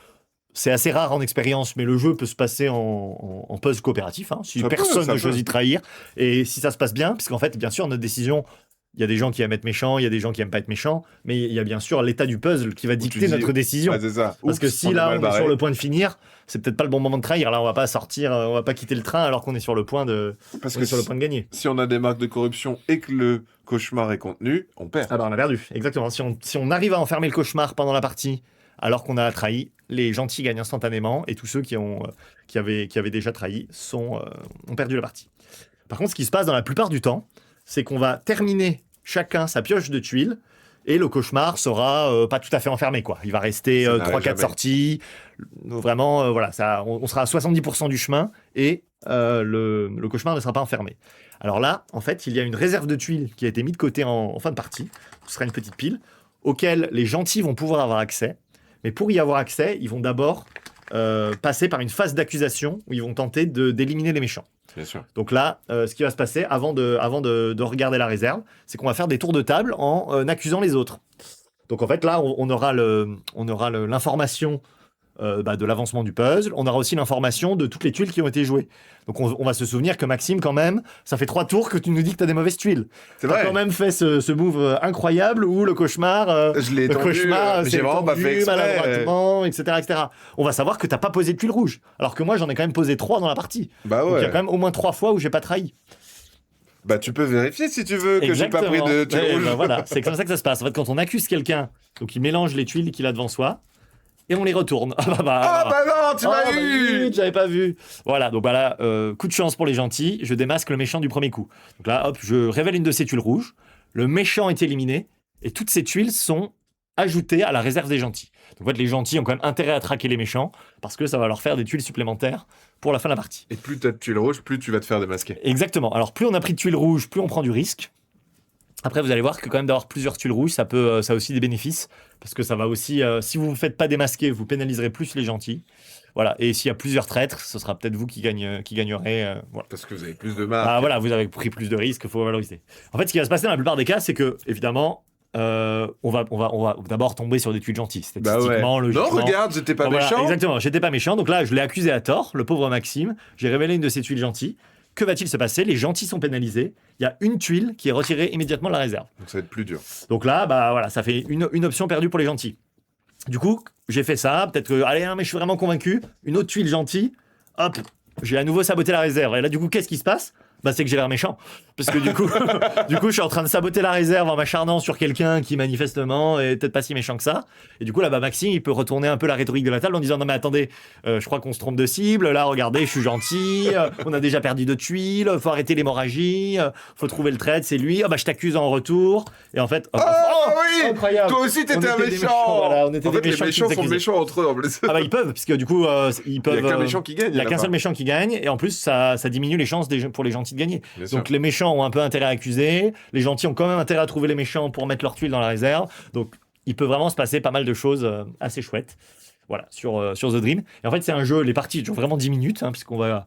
c'est assez rare en expérience, mais le jeu peut se passer en puzzle coopératif, hein, si Ça peut, personne ça ne peut. choisit de trahir, et si ça se passe bien, puisqu'en fait, bien sûr, notre décision, il y a des gens qui aiment être méchants, il y a des gens qui aiment pas être méchants, mais il y a bien sûr l'état du puzzle qui va Où tu dicter dis, notre décision. Ouais, c'est ça. Parce que Oups, si est là, mal on est barré. sur le point de finir, c'est peut-être pas le bon moment de trahir. Là, on va pas sortir, on va pas quitter le train alors qu'on est sur le point de, Parce on que est sur le point de gagner. si on a des marques de corruption et que le cauchemar est contenu, on perd. Ah on a perdu, exactement. Si on arrive à enfermer le cauchemar pendant la partie, alors qu'on a trahi, les gentils gagnent instantanément et tous ceux qui avaient déjà trahi ont perdu la partie. Par contre, ce qui se passe dans la plupart du temps, c'est qu'on va terminer chacun sa pioche de tuiles et le cauchemar sera pas tout à fait enfermé, quoi. Il va rester Ça n'arrête 3-4 jamais. sorties. Vraiment, voilà, on sera à 70% du chemin et le cauchemar ne sera pas enfermé. Alors là, en fait, il y a une réserve de tuiles qui a été mise de côté en fin de partie. Ce sera une petite pile auquel les gentils vont pouvoir avoir accès. Mais pour y avoir accès, ils vont d'abord passer par une phase d'accusation où ils vont tenter d'éliminer les méchants. Bien sûr. Donc là, ce qui va se passer avant de regarder la réserve, c'est qu'on va faire des tours de table en accusant les autres. Donc en fait, là, on aura l'information de l'avancement du puzzle. On aura aussi l'information de toutes les tuiles qui ont été jouées. Donc on va se souvenir que Maxime, quand même, ça fait 3 tours que tu nous dis que tu as des mauvaises tuiles. C'est Tu as vrai. quand même fait ce move incroyable où le cauchemar... Je l'ai le tendu, cauchemar, j'ai c'est vraiment pas tendu fait exprès. maladroitement, etc., etc. On va savoir que t'as pas posé de tuile rouge. Alors que moi, j'en ai quand même posé 3 dans la partie. Bah Donc il y a ouais. quand même au moins 3 fois où j'ai pas trahi. Bah tu peux vérifier si tu veux que j'ai pas pris de tuiles Ouais, rouges. bah voilà, c'est comme ça que ça se passe. En fait, quand on accuse quelqu'un, donc il mélange les tuiles qu'il a devant soi et on les retourne. Ah bah non, tu m'as eu. zut, j'avais pas vu. Voilà, donc là, coup de chance pour les gentils, je démasque le méchant du premier coup. Donc là, hop, je révèle une de ces tuiles rouges. Le méchant est éliminé et toutes ces tuiles sont ajouter à la réserve des gentils. Donc en fait, les gentils ont quand même intérêt à traquer les méchants, parce que ça va leur faire des tuiles supplémentaires pour la fin de la partie. Et plus t'as de tuiles rouges, plus tu vas te faire démasquer. Exactement. Alors plus on a pris de tuiles rouges, plus on prend du risque. Après, vous allez voir que quand même d'avoir plusieurs tuiles rouges, ça a aussi des bénéfices, parce que ça va aussi, si vous ne vous faites pas démasquer, vous pénaliserez plus les gentils. Voilà. Et s'il y a plusieurs traîtres, ce sera peut-être vous qui gagnerez. Voilà. Parce que vous avez plus de marques. Ah, voilà, vous avez pris plus de risques, il faut valoriser. En fait, ce qui va se passer dans la plupart des cas, c'est que, évidemment, on va d'abord tomber sur des tuiles gentilles. Statistiquement, logiquement. Non, regarde, j'étais pas Voilà, méchant. exactement, j'étais pas méchant. Donc là, je l'ai accusé à tort, le pauvre Maxime. J'ai révélé une de ses tuiles gentilles. Que va-t-il se passer? Les gentils sont pénalisés. Il y a une tuile qui est retirée immédiatement de la réserve. Donc ça va être plus dur. Donc là, bah voilà, ça fait une option perdue pour les gentils. Du coup, j'ai fait ça. Peut-être que, allez, hein, mais je suis vraiment convaincu. Une autre tuile gentille. Hop, j'ai à nouveau saboté la réserve. Et là, du coup, qu'est-ce qui se passe? Bah, c'est que j'ai l'air méchant. Parce que du coup, je suis en train de saboter la réserve en m'acharnant sur quelqu'un qui manifestement est peut-être pas si méchant que ça. Et du coup, là, bah, Maxime, il peut retourner un peu la rhétorique de la table en disant non, mais attendez, je crois qu'on se trompe de cible. Là, regardez, je suis gentil. On a déjà perdu 2 tuiles. Faut arrêter l'hémorragie. Faut trouver le trade, c'est lui. Ah, bah, je t'accuse en retour. Et en fait, Oui, incroyable. toi aussi On t'étais un était des méchant. méchants, voilà, on était En des fait, les méchants qui méchants nous sont accusaient. méchants entre eux en plus. Ah bah ils peuvent, puisque du coup, ils Il peuvent. y a qu'un méchant qui gagne. Il n'y a qu'un là-bas. seul méchant qui gagne, et en plus, ça diminue les chances pour les gentils de gagner. Bien sûr. Donc les méchants ont un peu intérêt à accuser, les gentils ont quand même intérêt à trouver les méchants pour mettre leurs tuiles dans la réserve. Donc il peut vraiment se passer pas mal de choses assez chouettes. Voilà, sur The Dream. Et en fait, c'est un jeu, les parties durent vraiment 10 minutes, hein, puisqu'on va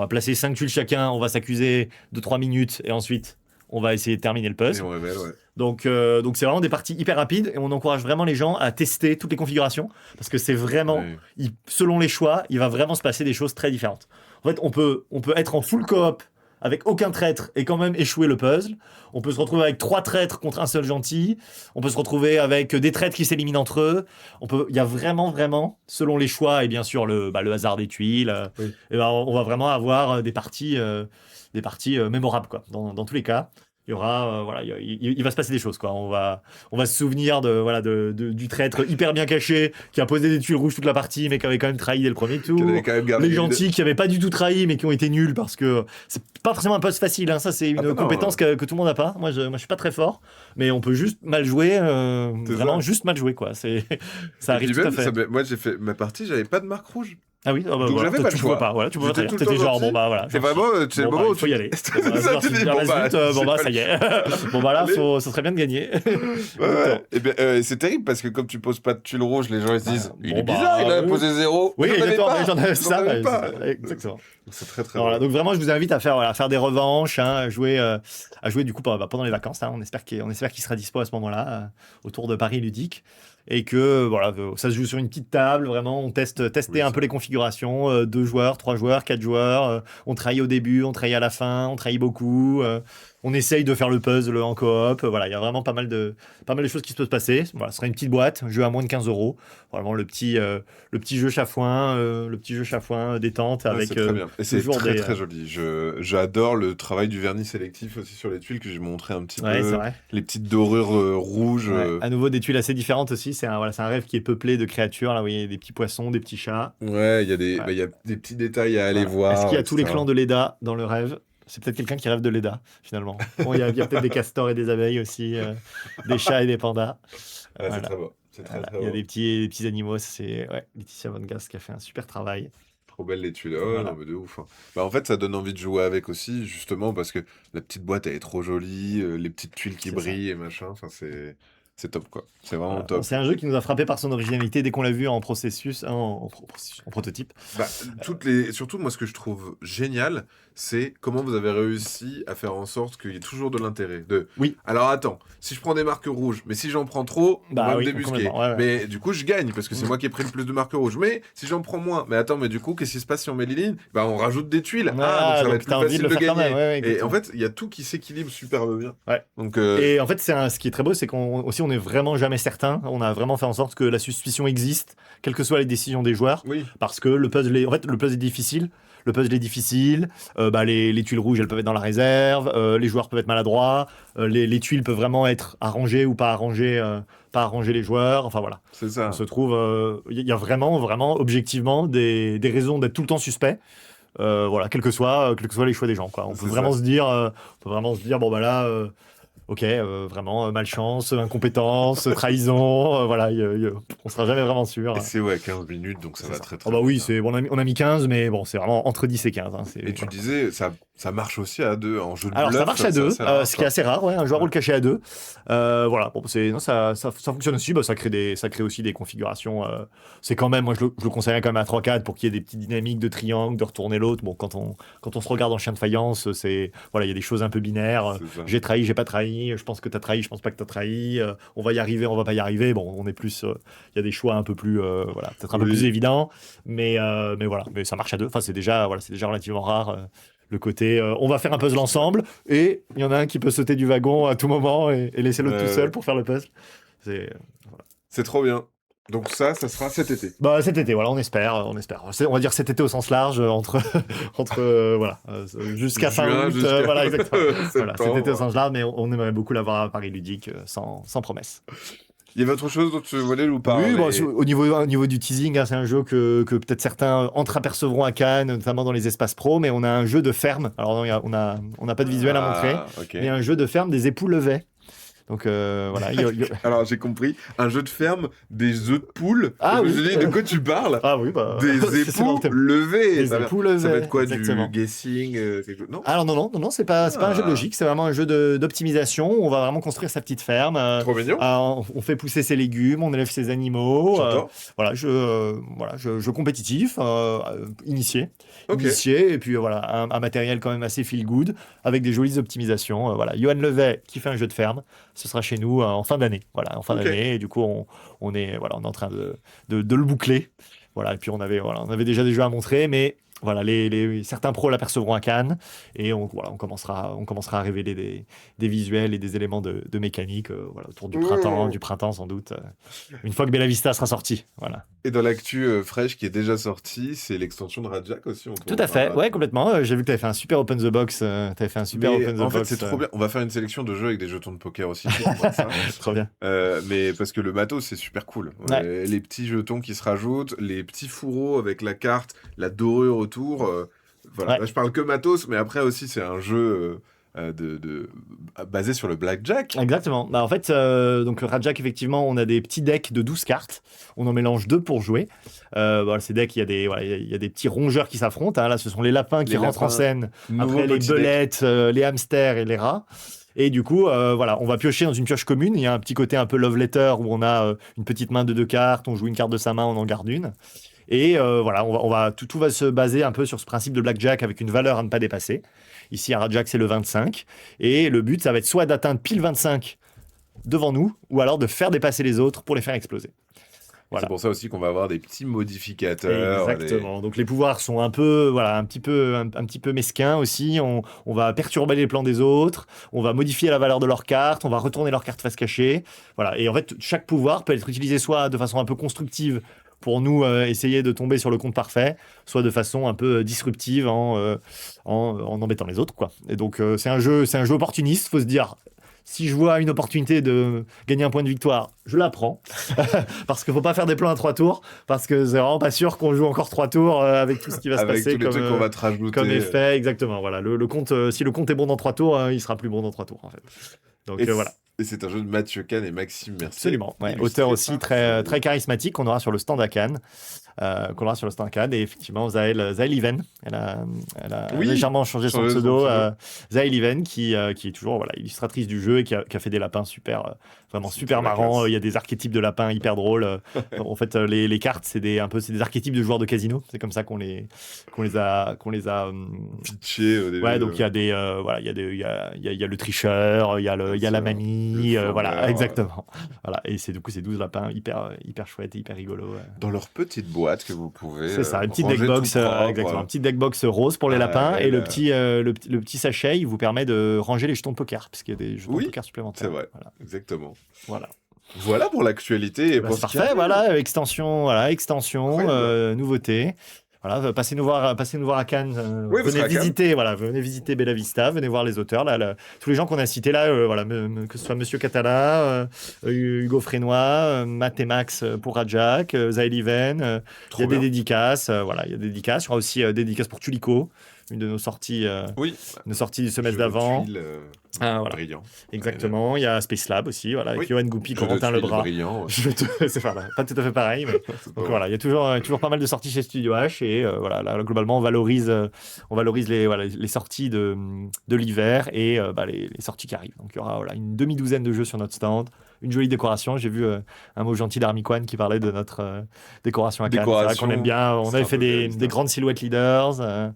placer 5 tuiles chacun, on va s'accuser de 3 minutes, et ensuite, on va essayer de terminer le Et puzzle. on révèle, ouais. Donc c'est vraiment des parties hyper rapides, et on encourage vraiment les gens à tester toutes les configurations, parce que c'est vraiment, Ouais. selon les choix, il va vraiment se passer des choses très différentes. En fait, on peut être en full coop avec aucun traître et quand même échouer le puzzle. On peut se retrouver avec 3 traîtres contre un seul gentil. On peut se retrouver avec des traîtres qui s'éliminent entre eux. Il y a vraiment, selon les choix et bien sûr le hasard des tuiles, Oui. et ben, on va vraiment avoir des parties mémorables quoi. Dans tous les cas. Il y aura, il va se passer des choses, quoi. On va se souvenir du traître hyper bien caché, qui a posé des tuiles rouges toute la partie, mais qui avait quand même trahi dès le premier tour. Qui avait quand même gardé Les gentils qui n'avaient pas du tout trahi, mais qui ont été nuls, parce que c'est pas forcément un poste facile, hein. Ça, c'est une non, compétence que tout le monde n'a pas. Moi, je suis pas très fort, mais on peut juste mal jouer, vraiment juste mal jouer, quoi. Ça Et arrive puis tout à même, fait. moi j'ai fait ma partie, j'avais pas de marque rouge. Ah oui, Donc j'avais pas le tu choix. pouvais pas, voilà, tu pouvais J'étais pas. tout le T'étais temps genre, gentil. bon bah voilà. C'est vraiment, c'est le moment où il faut y aller. Ça, tu dis, bon, bah, Ça y est. Bon bah là, Allez. ça serait bien de gagner. Ouais. Et bien, c'est terrible parce que comme tu poses pas de tuile rouge, les gens ils se disent il bon, est bizarre, il a oui. posé 0. Oui, exactement, mais j'en avais J'en ça. avais pas. Exactement. C'est très très Voilà, drôle. donc vraiment, je vous invite à faire des revanches, hein, à jouer du coup pendant les vacances. Hein. On espère qu'il sera dispo à ce moment-là, autour de Paris Ludique. Et que voilà, ça se joue sur une petite table, vraiment, on tester Oui, un ça. peu les configurations, 2 joueurs, 3 joueurs, 4 joueurs, on trahit au début, on trahit à la fin, on trahit beaucoup, on essaye de faire le puzzle en coop, voilà, il y a vraiment pas mal de choses qui se peuvent se passer. Voilà, ce sera une petite boîte, jeu à moins de 15 €, vraiment le petit jeu chafouin, détente Ouais, avec c'est très bien. Et c'est toujours très des, très joli. J'adore le travail du vernis sélectif aussi sur les tuiles que j'ai montré un petit ouais, peu. c'est vrai. Les petites dorures rouges. Ouais. À nouveau des tuiles assez différentes aussi, c'est un rêve qui est peuplé de créatures, là vous voyez des petits poissons, des petits chats. Ouais, il y a Ouais. il y a des petits détails à aller Voilà. voir. Est-ce qu'il y a tous les etc. clans de Leda dans le rêve? C'est peut-être quelqu'un qui rêve de Leda, finalement. Bon, il y a peut-être des castors et des abeilles aussi, des chats et des pandas. Ouais, Voilà. c'est très beau. C'est très Voilà. très Il y a beau. des petits animaux, c'est Laetitia Von Gast qui a fait un super travail. Trop belles les tuiles. Oh, Voilà. non, mais de ouf. Hein. Bah, en fait, ça donne envie de jouer avec aussi, justement, parce que la petite boîte, elle est trop jolie, les petites tuiles qui C'est ça. brillent et machin. Enfin, c'est top, quoi. C'est vraiment Voilà. top. C'est un jeu qui nous a frappé par son originalité dès qu'on l'a vu en prototype. Bah, surtout, moi, ce que je trouve génial, c'est comment vous avez réussi à faire en sorte qu'il y ait toujours de l'intérêt. Oui. Alors, attends, si je prends des marques rouges, mais si j'en prends trop, on Bah va me oui, débusquer. complètement, ouais. Mais du coup, je gagne, parce que c'est moi qui ai pris le plus de marques rouges. Mais si j'en prends moins, mais attends, mais du coup, qu'est-ce qui se passe si on met les lignes? Bah, on rajoute des tuiles. Ouais, donc ça va donc être t'as plus envie de facile le de faire quand gagner. même, ouais, Et exactement. en fait, il y a tout qui s'équilibre superbe bien. Ouais. Donc, Et en fait, ce qui est très beau, c'est qu'on n'est vraiment jamais certain. On a vraiment fait en sorte que la suspicion existe, quelles que soient les décisions des joueurs, oui. parce que le puzzle est difficile. Le puzzle est difficile. Les tuiles rouges, elles peuvent être dans la réserve. Les joueurs peuvent être maladroits. Les tuiles peuvent vraiment être arrangées ou pas arranger les joueurs. Enfin voilà. C'est ça. On se trouve. Il y a vraiment, objectivement, des raisons d'être tout le temps suspect. Voilà, quels que soient les choix des gens, quoi. On peut C'est vraiment se dire, bon bah là. Ok, vraiment, malchance, incompétence, trahison, voilà, on sera jamais vraiment sûr. Et c'est 15 minutes, donc ça va très très Oh bah oui, vite, hein. bon, on a mis 15, mais bon, c'est vraiment entre 10 et 15. Hein, Et tu voilà. disais, ça marche aussi à deux, en jeu de Alors bluff, ça marche à deux, c'est assez rare, ce qui est assez rare, ouais, un joueur rôle caché à deux. Voilà, bon, non, ça fonctionne aussi, bah, ça crée aussi des configurations. C'est quand même, moi je le conseillerais quand même à 3-4 pour qu'il y ait des petites dynamiques de triangle, de retourner l'autre. Bon, quand on se regarde en chien de faïence, voilà, il y a des choses un peu binaires. c'est ça. J'ai trahi, j'ai pas trahi, je pense que t'as trahi, je pense pas que t'as trahi. On va y arriver, on va pas y arriver. Bon, on est plus, il y a des choix un peu plus, voilà, peut-être un peu Oui. plus évidents, mais voilà, mais ça marche à deux. Enfin, c'est déjà relativement rare. Le côté on va faire un puzzle ensemble et il y en a un qui peut sauter du wagon à tout moment et laisser l'autre tout seul pour faire le puzzle. C'est trop bien. Donc ça sera cet été. Bah cet été, voilà, on espère. On va dire cet été au sens large entre voilà, jusqu'à fin Juin, août, jusqu'à voilà, exactement. Voilà, cet septembre. été au sens large, mais on aimerait beaucoup l'avoir à Paris Ludique sans promesse. Il y avait autre chose dont tu voulais nous parler? Oui, bon, au niveau du teasing, hein, c'est un jeu que peut-être certains entreapercevront à Cannes, notamment dans les espaces pro, mais on a un jeu de ferme. Alors non, on n'a pas de visuel à montrer, ok. mais un jeu de ferme des époux Levet. Donc voilà. Alors j'ai compris, un jeu de ferme, des œufs de poule. Ah je me oui. suis dit, de quoi tu parles? Ah oui, bah. Des c'est dans le époux thème. levés. Des Ça va- époux Ça va levés, être quoi, exactement. du guessing, quelque chose? Non? Alors non, c'est pas un jeu de Ah. logique, c'est vraiment un jeu d'optimisation. On va vraiment construire sa petite ferme. Trop mignon. On fait pousser ses légumes, on élève ses animaux. J'adore. Voilà, jeu compétitif, initié. Ok. Initié, et puis voilà, un matériel quand même assez feel good, avec des jolies optimisations. Voilà, Johan Levet qui fait un jeu de ferme, ce sera chez nous en fin d'année. Voilà, en fin Ok. d'année, et du coup, on est en train de le boucler. Voilà, et puis on avait déjà des jeux à montrer, mais voilà, certains pros l'apercevront à Cannes, et on commencera à révéler des visuels et des éléments de mécanique, voilà, autour du printemps sans doute, une fois que Bella Vista sera sorti. Voilà. Et dans l'actu fraîche qui est déjà sortie, c'est l'extension de Rajak aussi. On peut Tout en à fait, parler. ouais, complètement. J'ai vu que tu avais fait un super Open the Box. Mais en fait, c'est trop euh, bien. On va faire une sélection de jeux avec des jetons de poker aussi. tu vois ça. Trop bien. Mais parce que le matos, c'est super cool. Ouais. Les petits jetons qui se rajoutent, les petits fourreaux avec la carte, la dorure autour. Voilà. Ouais. Là, je parle que matos, mais après aussi, c'est un jeu basé sur le blackjack. Exactement. Bah, en fait, donc Rajak, effectivement, on a des petits decks de 12 cartes. On en mélange 2 pour jouer. Ces decks, il y a des petits rongeurs qui s'affrontent. Hein. Là, ce sont les lapins qui Les rentrent en lapins, scène. Nouveau Après, les petit deck. belettes, les hamsters et les rats. Et du coup, voilà, on va piocher dans une pioche commune. Il y a un petit côté un peu love letter où on a une petite main de 2 cartes. On joue une carte de sa main, on en garde une. Et voilà, tout va se baser un peu sur ce principe de blackjack avec une valeur à ne pas dépasser. Ici, à Rajak, c'est le 25. Et le but, ça va être soit d'atteindre pile 25 devant nous, ou alors de faire dépasser les autres pour les faire exploser. Voilà. C'est pour ça aussi qu'on va avoir des petits modificateurs. Exactement. Donc les pouvoirs sont un petit peu mesquins aussi. On va perturber les plans des autres. On va modifier la valeur de leurs cartes. On va retourner leurs cartes face cachée. Voilà. Et en fait, chaque pouvoir peut être utilisé soit de façon un peu constructive pour nous essayer de tomber sur le compte parfait, soit de façon un peu disruptive en embêtant les autres, quoi. Et donc c'est un jeu opportuniste. Faut se dire. Si je vois une opportunité de gagner un point de victoire, je la prends. Parce qu'il ne faut pas faire des plans à 3 tours. Parce que c'est vraiment pas sûr qu'on joue encore 3 tours avec tout ce qui va se passer. Avec tous les trucs qu'on va te rajouter. Comme effet, exactement. Voilà. Le compte, si le compte est bon dans 3 tours, il sera plus bon dans 3 tours, en fait. Donc voilà. Et c'est un jeu de Mathieu Kahn et Maxime Mercier. Absolument. Ouais. Illustré Auteur aussi par très, très charismatique qu'on aura sur le stand à Cannes. Et effectivement, Zaël Even, elle a Oui, légèrement changé son changé son pseudo. pseudo. Zaël Even, qui est toujours illustratrice du jeu et qui a fait des lapins vraiment C'est super la marrants. classe. Il y a des archétypes de lapins hyper drôles. En fait, les cartes, c'est des archétypes de joueurs de casino. C'est comme ça qu'on les a. Pitché au début. Ouais, donc il y a il y a le tricheur, il y a la mamie, le voilà, flambeur. exactement. Voilà, et c'est 12 lapins hyper chouettes et hyper rigolos. Dans leur petite boîte que vous pouvez. C'est ça, une petite ranger deckbox, tout propre. exactement, une petite deckbox rose pour les Ah, lapins, et elle, le petit sachet, il vous permet de ranger les jetons de poker, parce qu'il y a des jetons Oui, de poker supplémentaires. c'est vrai. Voilà. Exactement. Voilà. Voilà pour l'actualité. Et Bah, pour c'est ce qui parfait, arrive. voilà, extension, Incroyable. nouveauté. Voilà, passez nous voir à Cannes. Oui, vous serez à Cannes. Venez visiter Bella Vista, venez voir les auteurs, tous les gens qu'on a cités là, que ce soit Monsieur Catala, Hugo Frénois, Matt et Max pour Rajak, Zaël Even, il y Trop a des bien. dédicaces, il y a des dédicaces. Il y aura aussi des dédicaces pour Tulico, une de nos sorties Oui. du semestre Jeu de d'avant. tuiles, Ah, voilà. Brillant. Exactement. Il y a Space Lab aussi, voilà, avec Oui. Johan Goupy, Jeu de Corentin tuiles Lebras. brillant. Ouais. C'est pas tout à fait pareil, mais C'est pas donc vrai. voilà, il y a toujours pas mal de sorties chez Studio H et voilà, là, globalement on valorise les sorties de l'hiver et les sorties qui arrivent. Donc il y aura voilà, une demi-douzaine de jeux sur notre stand, une jolie décoration. J'ai vu un mot gentil d'Army Kwan qui parlait de notre décoration à Cannes. C'est vrai qu'on aime bien. On c'est avait un fait peu des Bella grandes silhouettes leaders.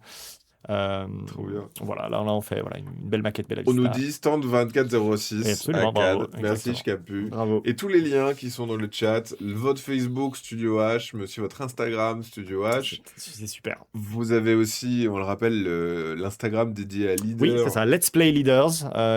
Trop bien. Voilà, là on fait voilà, une belle maquette Bella On nous Vista. dit stand 2406 Absolument, à Cannes. bravo, Merci, exactement. Shkapu. Bravo. Et tous les liens qui sont dans le chat, votre Facebook Studio H, mais aussi votre Instagram Studio H. C'est super. Vous avez aussi, on le rappelle, l'Instagram dédié à Leader. Oui, c'est ça. Let's Play Leaders.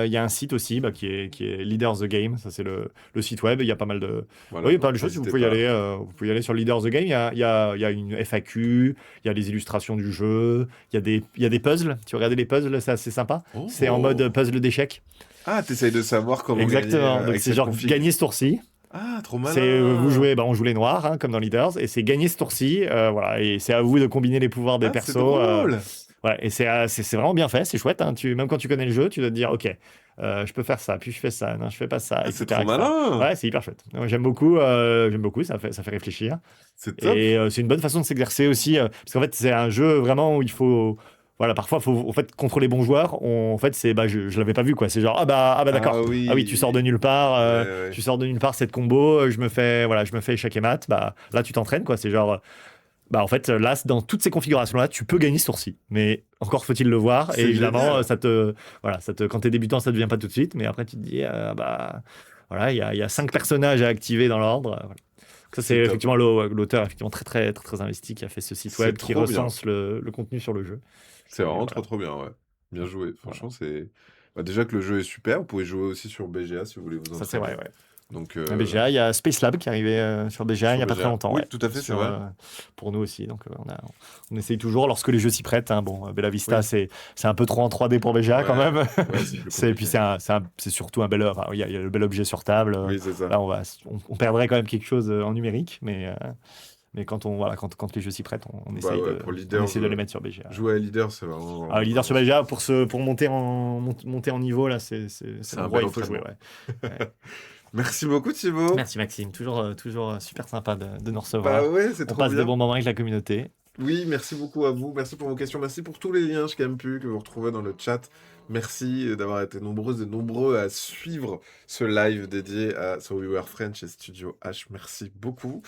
Il y a un site aussi qui est Leaders the Game. Ça, c'est le site web. Il y a pas mal de, Voilà, oui, donc pas mal de choses. Vous n'hésitez pouvez y pas. aller. Vous pouvez y aller sur Leaders the Game. Il y a une FAQ. Il y a les illustrations du jeu. Il y a des puzzles. Tu regardais les puzzles, c'est assez sympa. Oh. C'est en mode puzzle d'échecs. Ah, t'essayes de savoir comment Exactement. gagner Donc avec c'est cette genre config. gagner ce tour-ci. Ah, trop malin. C'est vous jouez, on joue les noirs hein, comme dans Leaders, et c'est gagner ce tour-ci. Voilà, et c'est à vous de combiner les pouvoirs des Ah, persos. c'est drôle. Ouais, et c'est vraiment bien fait, c'est chouette. Hein. Même quand tu connais le jeu, tu dois te dire, ok, je peux faire ça, puis je fais ça, non, je fais pas ça, Ah, etc., c'est trop etc. malin. Ouais, c'est hyper chouette. Moi, j'aime beaucoup, ça fait réfléchir. C'est top. Et c'est une bonne façon de s'exercer aussi, parce qu'en fait, c'est un jeu vraiment où il faut. Voilà, parfois, il faut en fait, contre les bons joueurs. En fait, je l'avais pas vu, quoi. C'est genre, ah bah d'accord. Ah oui. Ah oui, tu sors de nulle part, Ouais. tu sors de nulle part cette combo, je me fais échec et mat. Bah là, tu t'entraînes, quoi. C'est genre. Bah en fait là dans toutes ces configurations là tu peux gagner ce tour-ci mais encore faut-il le voir C'est et évidemment génial. quand t'es débutant ça devient pas tout de suite mais après tu te dis bah voilà il y a 5 personnages à activer dans l'ordre voilà. Donc ça c'est top. effectivement l'auteur effectivement très très très très investi qui a fait ce site C'est web qui trop bien. recense le contenu sur le jeu. C'est vraiment voilà. trop bien, ouais. Bien joué. Franchement, c'est. Bah, déjà que le jeu est super, vous pouvez jouer aussi sur BGA si vous voulez vous Ça c'est entraîner. vrai ouais. Donc, BGA, il y a Space Lab qui est arrivé sur BGA il n'y a pas très longtemps. Oui, Ouais. tout à fait, c'est vrai. Pour nous aussi. Donc, on essaye toujours lorsque les jeux s'y prêtent. Hein. Bon, Bella Vista, Oui. c'est un peu trop en 3D pour BGA quand même. Ouais, c'est plus Puis compliqué. c'est surtout un bel. Enfin, il y a le bel objet sur table. Oui, c'est ça. Là, on perdrait quand même quelque chose en numérique. Mais quand les jeux s'y prêtent, on Bah essaye, ouais, pour Leaders, on essaye de les mettre sur BGA. Jouer à Leader, c'est vraiment. Leader sur BGA, pour monter en niveau, là, c'est un l'endroit où bel il faut jouer. entraînement. Ouais. Merci beaucoup, Thibaut. Merci Maxime, toujours super sympa de nous recevoir. Bah ouais, c'est On trop passe bien. des bons moments avec la communauté. Oui, merci beaucoup à vous. Merci pour vos questions. Merci pour tous les liens que vous retrouvez dans le chat. Merci d'avoir été nombreuses et nombreux à suivre ce live dédié à So We Were French et Studio H. Merci beaucoup.